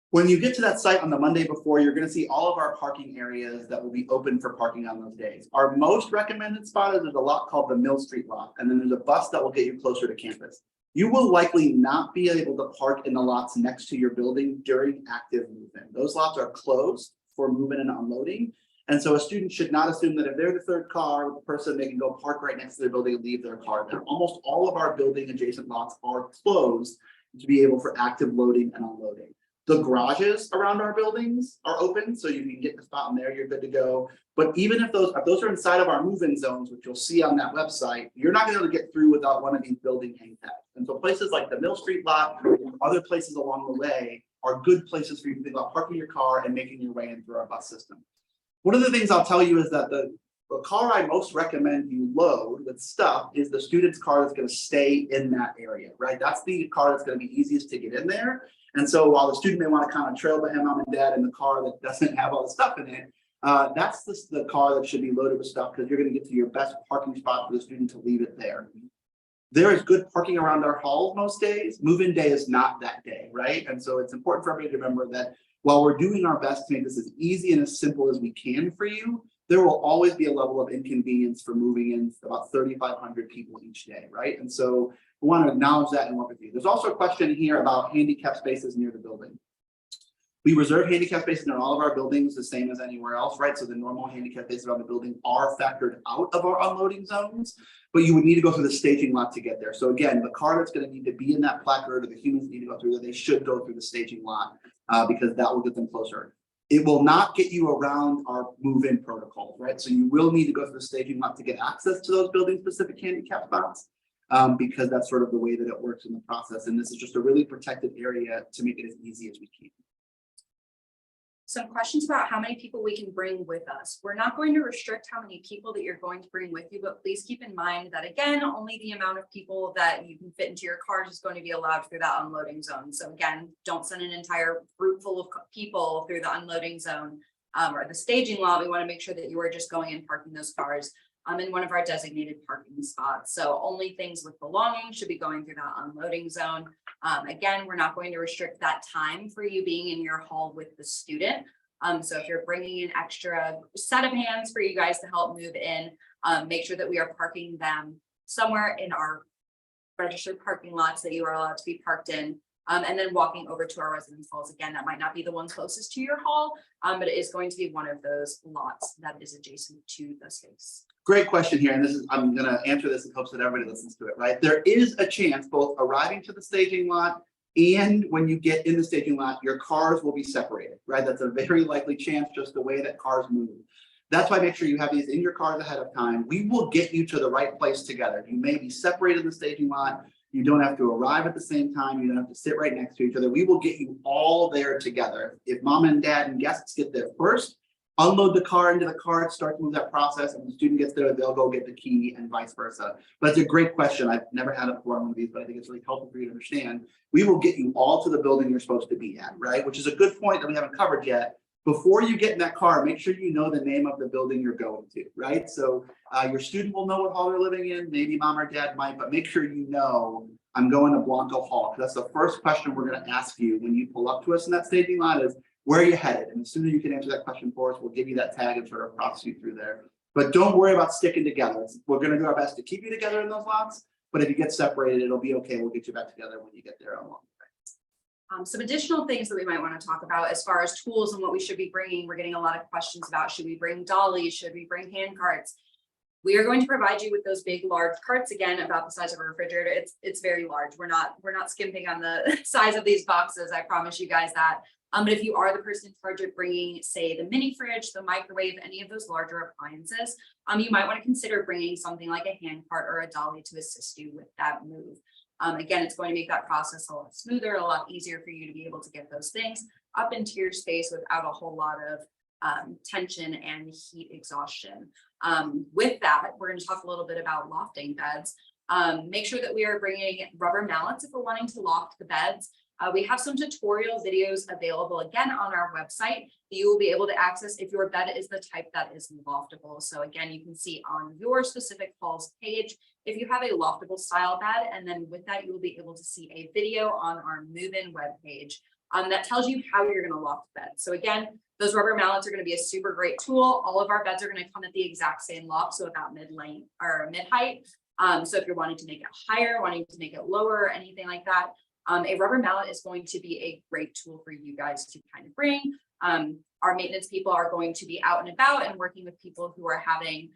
When you get to that site on the Monday before, you're going to see all of our parking areas that will be open for parking on those days. Our most recommended spot is there's a lot called the Mill Street lot, and then there's a bus that will get you closer to campus. You will likely not be able to park in the lots next to your building during active movement. Those lots are closed for movement and unloading. And so a student should not assume that if they're the third car with the person, they can go park right next to their building and leave their car there. Almost all of our building adjacent lots are closed to be able for active loading and unloading. The garages around our buildings are open, so you can get the spot in there, you're good to go. But even if those are inside of our move-in zones, which you'll see on that website, you're not going to be able to get through without one of these building hang tags. And so places like the Mill Street lot, other places along the way are good places for you to think about parking your car and making your way in through our bus system. One of the things I'll tell you is that the car I most recommend you load with stuff is the student's car that's going to stay in that area, right? That's the car that's going to be easiest to get in there. And so while the student may want to kind of trail behind mom and dad in the car that doesn't have all the stuff in it, that's the car that should be loaded with stuff because you're going to get to your best parking spot for the student to leave it there. There is good parking around our halls most days. Move-in day is not that day, right? And so it's important for everybody to remember that while we're doing our best to make this as easy and as simple as we can for you, there will always be a level of inconvenience for moving in about 3,500 people each day, right? And so we want to acknowledge that and work with you. There's also a question here about handicap spaces near the building. We reserve handicap spaces in all of our buildings the same as anywhere else, right? So the normal handicap spaces around the building are factored out of our unloading zones, but you would need to go through the staging lot to get there. So again, the car that's going to need to be in that placard, or the humans need to go through that, they should go through the staging lot because that will get them closer. It will not get you around our move-in protocols, right? So you will need to go through the staging lot to get access to those building-specific handicap spots because that's sort of the way that it works in the process. And this is just a really protected area to make it as easy as we can. Some questions about how many people we can bring with us. We're not going to restrict how many people that you're going to bring with you, but please keep in mind that again, only the amount of people that you can fit into your car is going to be allowed through that unloading zone. So again, don't send an entire group full of people through the unloading zone or the staging lot. We want to make sure that you are just going and parking those cars in one of our designated parking spots. So only things with belongings should be going through that unloading zone. Again, we're not going to restrict that time for you being in your hall with the student. So if you're bringing an extra set of hands for you guys to help move in, make sure that we are parking them somewhere in our registered parking lots that you are allowed to be parked in. And then walking over to our residence halls. Again, that might not be the one closest to your hall, but it is going to be one of those lots that is adjacent to the space. Great question here, and this is, I'm gonna answer this in hopes that everybody listens to it, right? There is a chance both arriving to the staging lot and when you get in the staging lot, your cars will be separated, right? That's a very likely chance, just the way that cars move. That's why make sure you have these in your cars ahead of time. We will get you to the right place together. You may be separated in the staging lot. You don't have to arrive at the same time. You don't have to sit right next to each other. We will get you all there together. If mom and dad and guests get there first, unload the car into the cart, start to move that process, and when the student gets there, they'll go get the key and vice versa. But it's a great question. I've never had it before on one of these, but I think it's really helpful for you to understand. We will get you all to the building you're supposed to be at, right? Which is a good point that we haven't covered yet. Before you get in that car, make sure you know the name of the building you're going to, right? So your student will know what hall they're living in, maybe mom or dad might, but make sure you know, I'm going to Blanco Hall. That's the first question we're going to ask you when you pull up to us in that staging lot is, where are you headed? And as soon as you can answer that question for us, we'll give you that tag and sort of process you through there. But don't worry about sticking together. We're going to do our best to keep you together in those lots, but if you get separated, it'll be okay. We'll get you back together when you get there along. Some additional things that we might want to talk about as far as tools and what we should be bringing. We're getting a lot of questions about, should we bring dollies? Should we bring hand carts? We are going to provide you with those big, large carts, again, about the size of a refrigerator. It's very large. We're not skimping on the size of these boxes. I promise you guys that. But if you are the person in charge of bringing, say, the mini fridge, the microwave, any of those larger appliances, you might want to consider bringing something like a hand cart or a dolly to assist you with that move. Again, it's going to make that process a lot smoother, a lot easier for you to be able to get those things up into your space without a whole lot of tension and heat exhaustion. With that, we're going to talk a little bit about lofting beds. Make sure that we are bringing rubber mallets if we're wanting to loft the beds. We have some tutorial videos available again on our website that you will be able to access if your bed is the type that is loftable. So again, you can see on your specific hall's page if you have a loftable style bed, and then with that, you will be able to see a video on our move-in webpage that tells you how you're going to loft the bed. So again, those rubber mallets are going to be a super great tool. All of our beds are going to come at the exact same loft, so about mid-length or mid-height. So if you're wanting to make it higher, wanting to make it lower, anything like that, a rubber mallet is going to be a great tool for you guys to kind of bring. Our maintenance people are going to be out and about and working with people who are having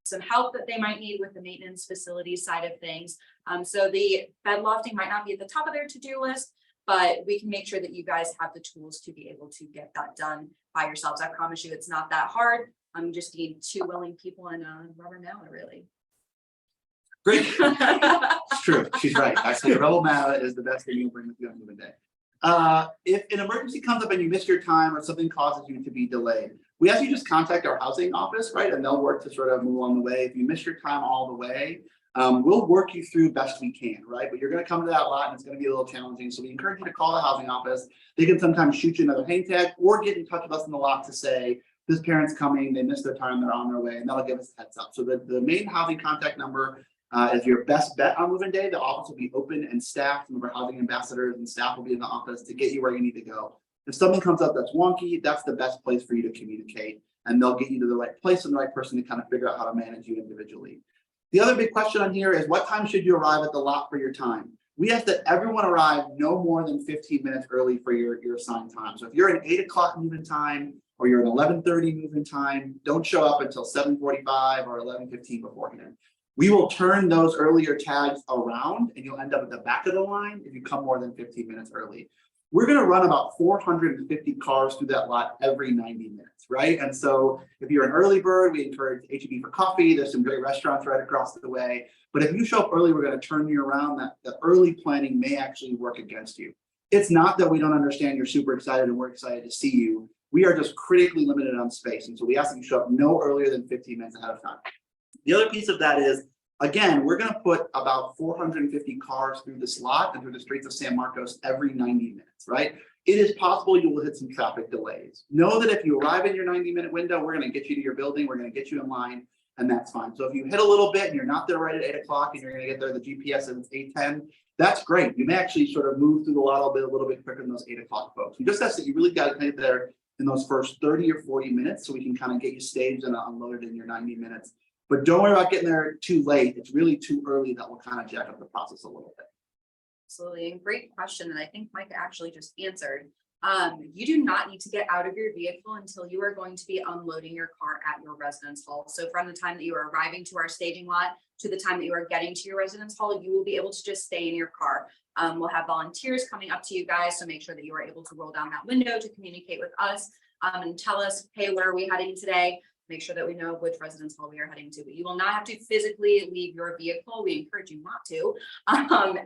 some help that they might need with the maintenance facility side of things. So the bed lofting might not be at the top of their to-do list, but we can make sure that you guys have the tools to be able to get that done by yourselves. I promise you it's not that hard. You just need 2 willing people and a rubber mallet, really. Great. It's true. She's right. Actually, a rubber mallet is the best thing you'll bring with you on moving day. If an emergency comes up and you miss your time or something causes you to be delayed, we ask you just contact our housing office, right? And they'll work to sort of move along the way. If you miss your time all the way, we'll work you through best we can, right? But you're going to come to that lot and it's going to be a little challenging. So we encourage you to call the housing office. They can sometimes shoot you another hang tag or get in touch with us in the lot to say, this parent's coming, they missed their time, they're on their way, and that'll give us a heads up. So the main housing contact number is your best bet on moving day. The office will be open and staffed. Some of our housing ambassadors and staff will be in the office to get you where you need to go. If something comes up that's wonky, that's the best place for you to communicate, and they'll get you to the right place and the right person to kind of figure out how to manage you individually. The other big question on here is, what time should you arrive at the lot for your time? We ask that everyone arrive no more than 15 minutes early for your assigned time. So if you're an 8 o'clock move-in time or you're an 11:30 move-in time, don't show up until 7:45 or 11:15 beforehand. We will turn those earlier tags around and you'll end up at the back of the line if you come more than 15 minutes early. We're going to run about 450 cars through that lot every 90 minutes, right? And so if you're an early bird, we encourage H-E-B for coffee. There's some great restaurants right across the way. But if you show up early, we're going to turn you around. That early planning may actually work against you. It's not that we don't understand you're super excited and we're excited to see you. We are just critically limited on space. And so we ask that you show up no earlier than 15 minutes ahead of time. The other piece of that is, again, we're going to put about 450 cars through this lot and through the streets of San Marcos every 90 minutes, right? It is possible you will hit some traffic delays. Know that if you arrive in your 90-minute window, we're going to get you to your building, we're going to get you in line, and that's fine. So if you hit a little bit and you're not there right at 8 o'clock and you're going to get there, the GPS says it's 8:10, that's great. You may actually sort of move through the lot a little bit quicker than those 8 o'clock folks. We just ask that you really got to get there in those first 30 or 40 minutes, so we can kind of get you staged and unloaded in your 90 minutes. But don't worry about getting there too late. It's really too early that will kind of jack up the process a little bit. Absolutely, and great question, and I think Mike actually just answered. You do not need to get out of your vehicle until you are going to be unloading your car at your residence hall. So from the time that you are arriving to our staging lot to the time that you are getting to your residence hall, you will be able to just stay in your car. We'll have volunteers coming up to you guys, so make sure that you are able to roll down that window to communicate with us and tell us, hey, where are we heading today? Make sure that we know which residence hall we are heading to, but you will not have to physically leave your vehicle. We encourage you not to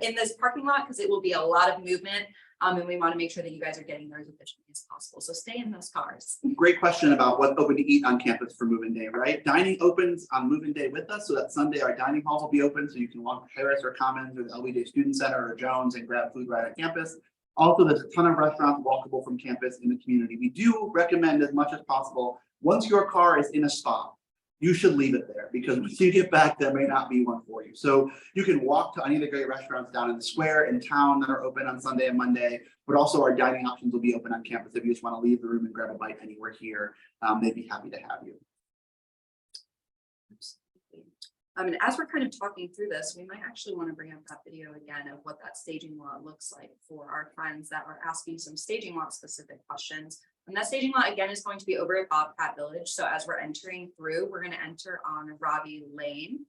in this parking lot because it will be a lot of movement. And we want to make sure that you guys are getting there as efficiently as possible. So stay in those cars. Great question about what's open to eat on campus for move-in day, right? Dining opens on move-in day with us, so that Sunday our dining halls will be open, so you can walk to Harris or Commons or the LBJ Student Center or Jones and grab food right on campus. Also, there's a ton of restaurants walkable from campus in the community. We do recommend as much as possible, once your car is in a spot, you should leave it there because when you get back, there may not be one for you. So you can walk to any of the great restaurants down in the square in town that are open on Sunday and Monday, but also our dining options will be open on campus. If you just want to leave the room and grab a bite anywhere here, they'd be happy to have you. And as we're kind of talking through this, we might actually want to bring up that video again of what that staging lot looks like for our friends that are asking some staging lot specific questions. And that staging lot again is going to be over at Bobcat Village. So as we're entering through, we're going to enter on Robbie Lane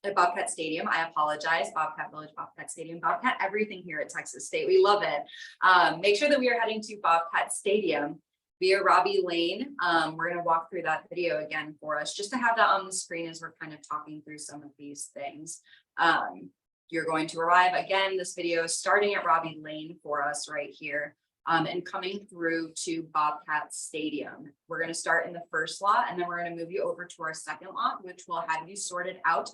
at Bobcat Stadium. I apologize, Bobcat Village, Bobcat Stadium, Bobcat everything here at Texas State. We love it. Make sure that we are heading to Bobcat Stadium via Robbie Lane. We're going to walk through that video again for us, just to have that on the screen as we're kind of talking through some of these things. You're going to arrive again. This video is starting at Robbie Lane for us right here. And coming through to Bobcat Stadium. We're going to start in the first lot, and then we're going to move you over to our second lot, which will have you sorted out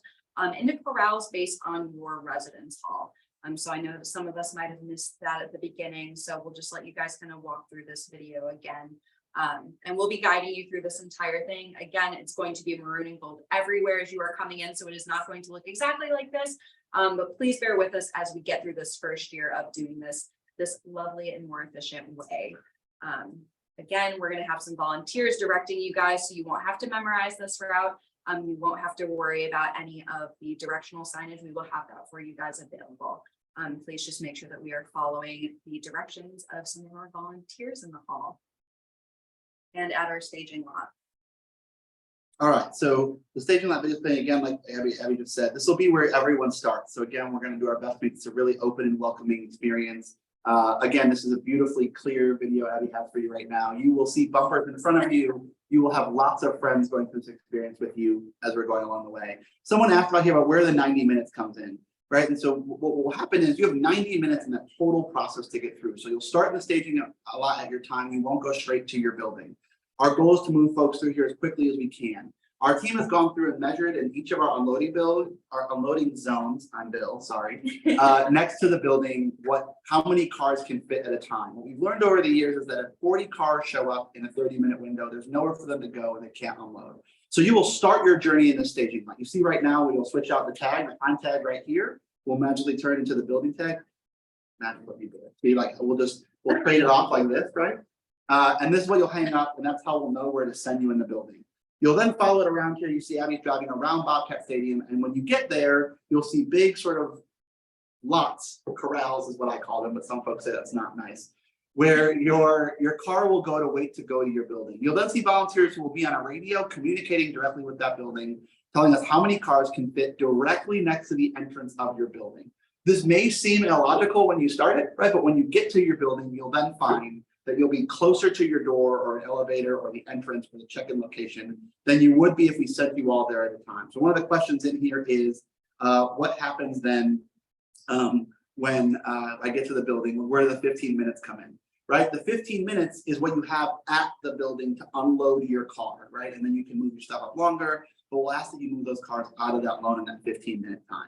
into corrals based on your residence hall. So I know that some of us might have missed that at the beginning, so we'll just let you guys kind of walk through this video again. And we'll be guiding you through this entire thing. Again, it's going to be maroon and gold everywhere as you are coming in, so it is not going to look exactly like this, but please bear with us as we get through this first year of doing this lovely and more efficient way. Again, we're going to have some volunteers directing you guys, so you won't have to memorize this route. You won't have to worry about any of the directional signage. We will have that for you guys available. Please just make sure that we are following the directions of some of our volunteers in the hall and at our staging lot. All right, so the staging lot video thing, again, like Abby just said, this will be where everyone starts. So again, we're going to do our best to make this a really open and welcoming experience. Again, this is a beautifully clear video Abby has for you right now. You will see bumpers in front of you. You will have lots of friends going through this experience with you as we're going along the way. Someone asked about here about where the 90 minutes comes in, right? And so what will happen is you have 90 minutes in that total process to get through. So you'll start the staging a lot at your time. You won't go straight to your building. Our goal is to move folks through here as quickly as we can. Our team has gone through and measured in each of our unloading zones on Bill, sorry, next to the building, how many cars can fit at a time. What we've learned over the years is that if 40 cars show up in a 30-minute window, there's nowhere for them to go and they can't unload. So you will start your journey in the staging line. You see right now, we will switch out the tag, the time tag right here, will magically turn into the building tag. That's what you do. Be like, we'll trade it off like this, right? And this is what you'll hang up, and that's how we'll know where to send you in the building. You'll then follow it around here. You see Abby driving around Bobcat Stadium. And when you get there, you'll see big sort of lots, corrals is what I call them, but some folks say that's not nice, where your car will go to go to your building. You'll then see volunteers who will be on a radio communicating directly with that building, telling us how many cars can fit directly next to the entrance of your building. This may seem illogical when you start it, right? But when you get to your building, you'll then find that you'll be closer to your door or an elevator or the entrance for the check-in location than you would be if we sent you all there at a time. So one of the questions in here is, what happens then when I get to the building, where the 15 minutes come in, right? The 15 minutes is what you have at the building to unload your car, right? And then you can move your stuff up longer, but we'll ask that you move those cars out of that loan in that 15-minute time.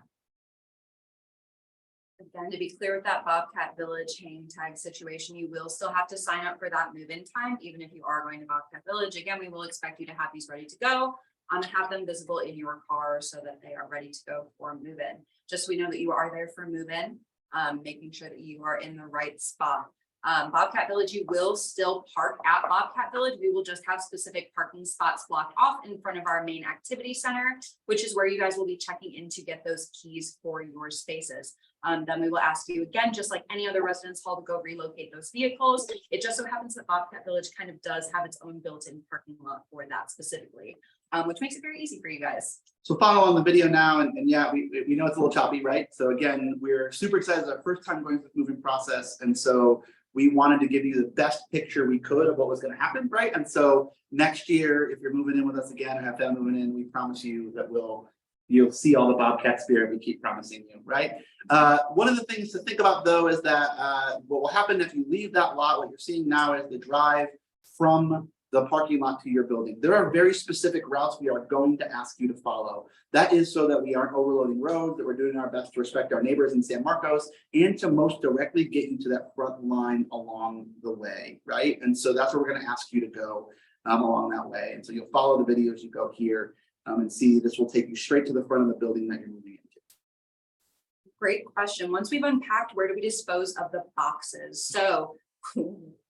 Again, to be clear with that Bobcat Village hang tag situation, you will still have to sign up for that move-in time, even if you are going to Bobcat Village. Again, we will expect you to have these ready to go and have them visible in your car so that they are ready to go for move-in. Just so we know that you are there for move-in, making sure that you are in the right spot. Bobcat Village, you will still park at Bobcat Village. We will just have specific parking spots blocked off in front of our main activity center, which is where you guys will be checking in to get those keys for your spaces. Then we will ask you again, just like any other residence hall, to go relocate those vehicles. It just so happens that Bobcat Village kind of does have its own built-in parking lot for that specifically, which makes it very easy for you guys. So follow on the video now, and yeah, we know it's a little choppy, right? So again, we're super excited. It's our first time going through this moving process, and so we wanted to give you the best picture we could of what was going to happen, right? And so next year, if you're moving in with us again and have family moving in, we promise you that you'll see all the Bobcat spirit we keep promising you, right? One of the things to think about though is that what will happen if you leave that lot, what you're seeing now is the drive from the parking lot to your building. There are very specific routes we are going to ask you to follow. That is so that we aren't overloading roads, that we're doing our best to respect our neighbors in San Marcos, and to most directly get you to that front line along the way, right? And so that's where we're going to ask you to go along that way. And so you'll follow the video as you go here and see this will take you straight to the front of the building that you're moving into. Great question. Once we've unpacked, where do we dispose of the boxes? So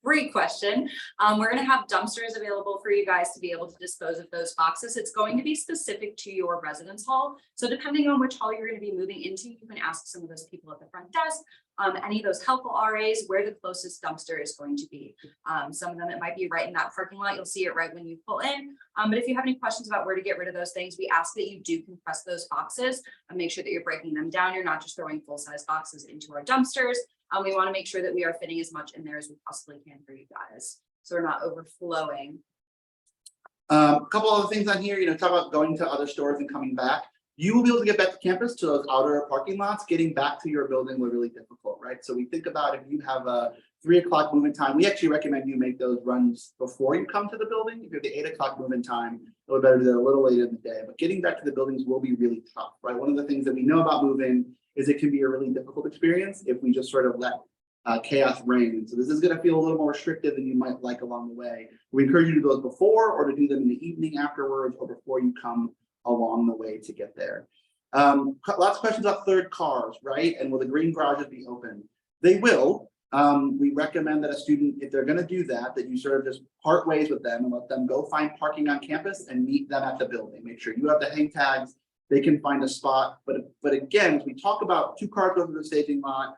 great question. We're going to have dumpsters available for you guys to be able to dispose of those boxes. It's going to be specific to your residence hall. So depending on which hall you're going to be moving into, you can ask some of those people at the front desk, any of those helpful RAs, where the closest dumpster is going to be. Some of them, it might be right in that parking lot. You'll see it right when you pull in. But if you have any questions about where to get rid of those things, we ask that you do compress those boxes and make sure that you're breaking them down. You're not just throwing full-size boxes into our dumpsters. We want to make sure that we are fitting as much in there as we possibly can for you guys, so we're not overflowing. A couple other things on here, talk about going to other stores and coming back. You will be able to get back to campus to those outer parking lots. Getting back to your building was really difficult, right? So we think about if you have a 3 o'clock move-in time, we actually recommend you make those runs before you come to the building. If you have the 8 o'clock move-in time, it would be better to do that a little later in the day. But getting back to the buildings will be really tough, right? One of the things that we know about move-in is it can be a really difficult experience if we just sort of let chaos reign. And so this is going to feel a little more restrictive than you might like along the way. We encourage you to do those before, or to do them in the evening afterwards, or before you come along the way to get there. Lots of questions about third cars, right? And will the green garages be open? They will. We recommend that a student, if they're going to do that, that you sort of just part ways with them and let them go find parking on campus and meet them at the building. Make sure you have the hang tags. They can find a spot. But again, as we talk about 2 cars over the staging lot,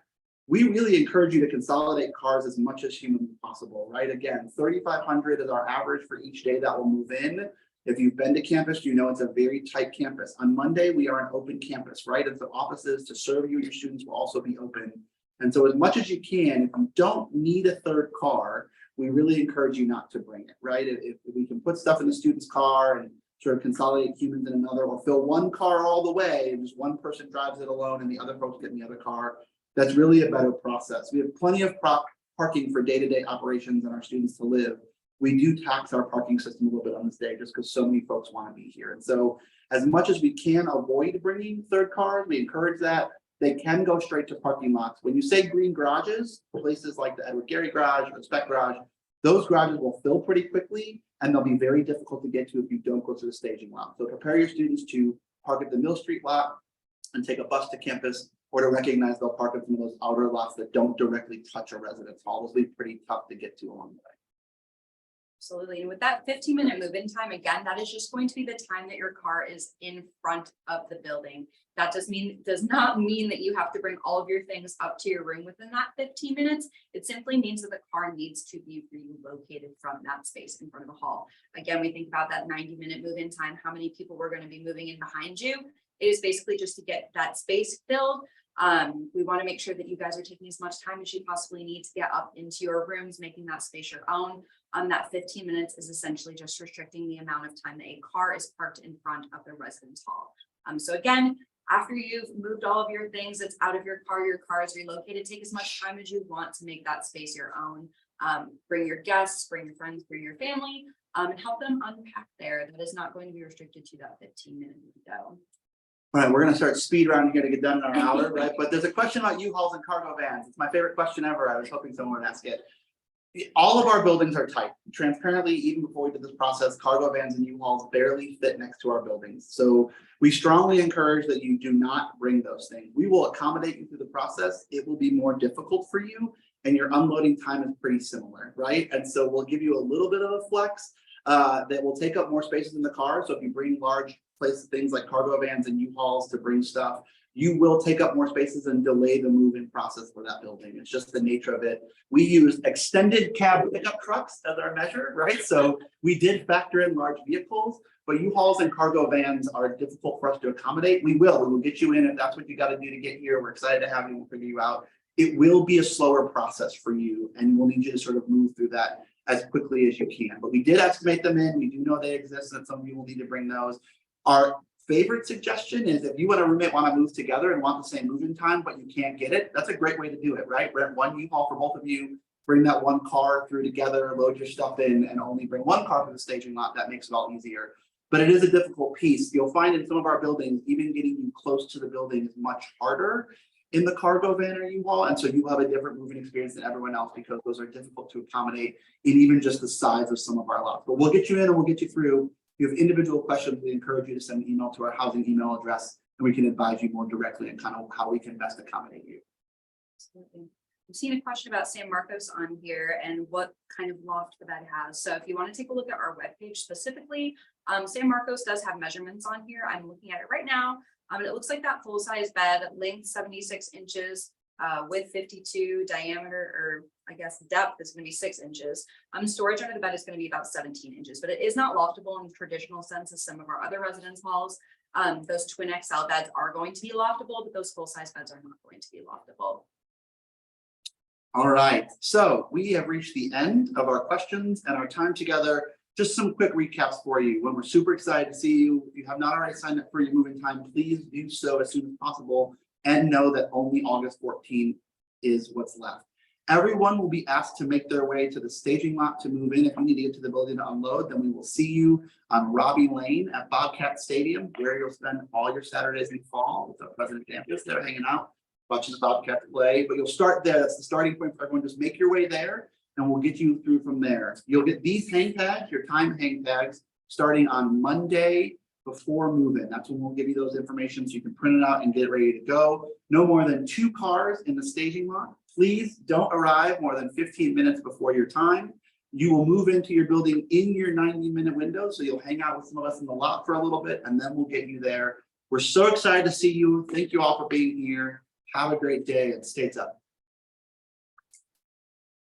we really encourage you to consolidate cars as much as humanly possible, right? Again, 3,500 is our average for each day that will move in. If you've been to campus, you know it's a very tight campus. On Monday, we are an open campus, right? And the offices to serve you and your students will also be open. And so as much as you can, if you don't need a third car, we really encourage you not to bring it, right? If we can put stuff in the student's car and sort of consolidate humans in another, or fill one car all the way and just one person drives it alone and the other folks get in the other car, that's really a better process. We have plenty of parking for day-to-day operations and our students to live. We do tax our parking system a little bit on this day just because so many folks want to be here. And so as much as we can avoid bringing third cars, we encourage that. They can go straight to parking lots. When you say green garages, places like the Edward Gary garage or the Spec garage, those garages will fill pretty quickly and they'll be very difficult to get to if you don't go to the staging lot. So prepare your students to park at the Mill Street lot and take a bus to campus, or to recognize they'll park at some of those outer lots that don't directly touch a residence hall. Those will be pretty tough to get to along the way. Absolutely. And with that 15-minute move-in time, again, that is just going to be the time that your car is in front of the building. That does not mean that you have to bring all of your things up to your room within that 15 minutes. It simply means that the car needs to be relocated from that space in front of the hall. Again, we think about that 90-minute move-in time, how many people we're going to be moving in behind you. It is basically just to get that space filled. We want to make sure that you guys are taking as much time as you possibly need to get up into your rooms, making that space your own. That 15 minutes is essentially just restricting the amount of time that a car is parked in front of the residence hall. So again, after you've moved all of your things that's out of your car is relocated, take as much time as you want to make that space your own. Bring your guests, bring your friends, bring your family, and help them unpack there. That is not going to be restricted to that 15-minute window. All right, we're going to start speed round here to get done in our hour, right? But there's a question about U-Hauls and cargo vans. It's my favorite question ever. I was hoping someone would ask it. All of our buildings are tight. Transparently, even before we did this process, cargo vans and U-Hauls barely fit next to our buildings. So we strongly encourage that you do not bring those things. We will accommodate you through the process. It will be more difficult for you and your unloading time is pretty similar, right? And so we'll give you a little bit of a flex that will take up more spaces in the car. So if you bring large places, things like cargo vans and U-Hauls to bring stuff, you will take up more spaces and delay the move-in process for that building. It's just the nature of it. We use extended cab pickup trucks as our measure, right? So we did factor in large vehicles, but U-Hauls and cargo vans are difficult for us to accommodate. We will get you in if that's what you got to do to get here. We're excited to have you. We'll figure you out. It will be a slower process for you, and we'll need you to sort of move through that as quickly as you can. But we did estimate them in. We do know they exist, and some of you will need to bring those. Our favorite suggestion is if you and a roommate want to move together and want the same move-in time, but you can't get it, that's a great way to do it, right? Rent one U-Haul for both of you, bring that one car through together, load your stuff in, and only bring one car for the staging lot. That makes it all easier. But it is a difficult piece. You'll find in some of our buildings, even getting you close to the building is much harder in the cargo van or U-Haul. And so you have a different moving experience than everyone else because those are difficult to accommodate in even just the size of some of our lots. But we'll get you in and we'll get you through. If you have individual questions, we encourage you to send an email to our housing email address and we can advise you more directly on kind of how we can best accommodate you. Absolutely. I've seen a question about San Marcos on here and what kind of loft the bed has. So if you want to take a look at our webpage specifically, San Marcos does have measurements on here. I'm looking at it right now. And it looks like that full-size bed, length 76 inches, width 52, diameter, or I guess depth is going to be 6 inches. Storage under the bed is going to be about 17 inches, but it is not loftable in the traditional sense as some of our other residence halls. Those twin XL beds are going to be loftable, but those full-size beds are not going to be loftable. All right, so we have reached the end of our questions and our time together. Just some quick recaps for you. When we're super excited to see you, if you have not already signed up for your move-in time, please do so as soon as possible and know that only August 14th is what's left. Everyone will be asked to make their way to the staging lot to move in. If you need to get to the building to unload, then we will see you on Robbie Lane at Bobcat Stadium, where you'll spend all your Saturdays in fall with the President Campus. They're hanging out, watching the Bobcats play, but you'll start there. That's the starting point for everyone. Just make your way there and we'll get you through from there. You'll get these hang tags, your time hang tags, starting on Monday before move-in. That's when we'll give you those information so you can print it out and get ready to go. No more than 2 cars in the staging lot. Please don't arrive more than 15 minutes before your time. You will move into your building in your 90-minute window. So you'll hang out with some of us in the lot for a little bit and then we'll get you there. We're so excited to see you. Thank you all for being here. Have a great day and stay up.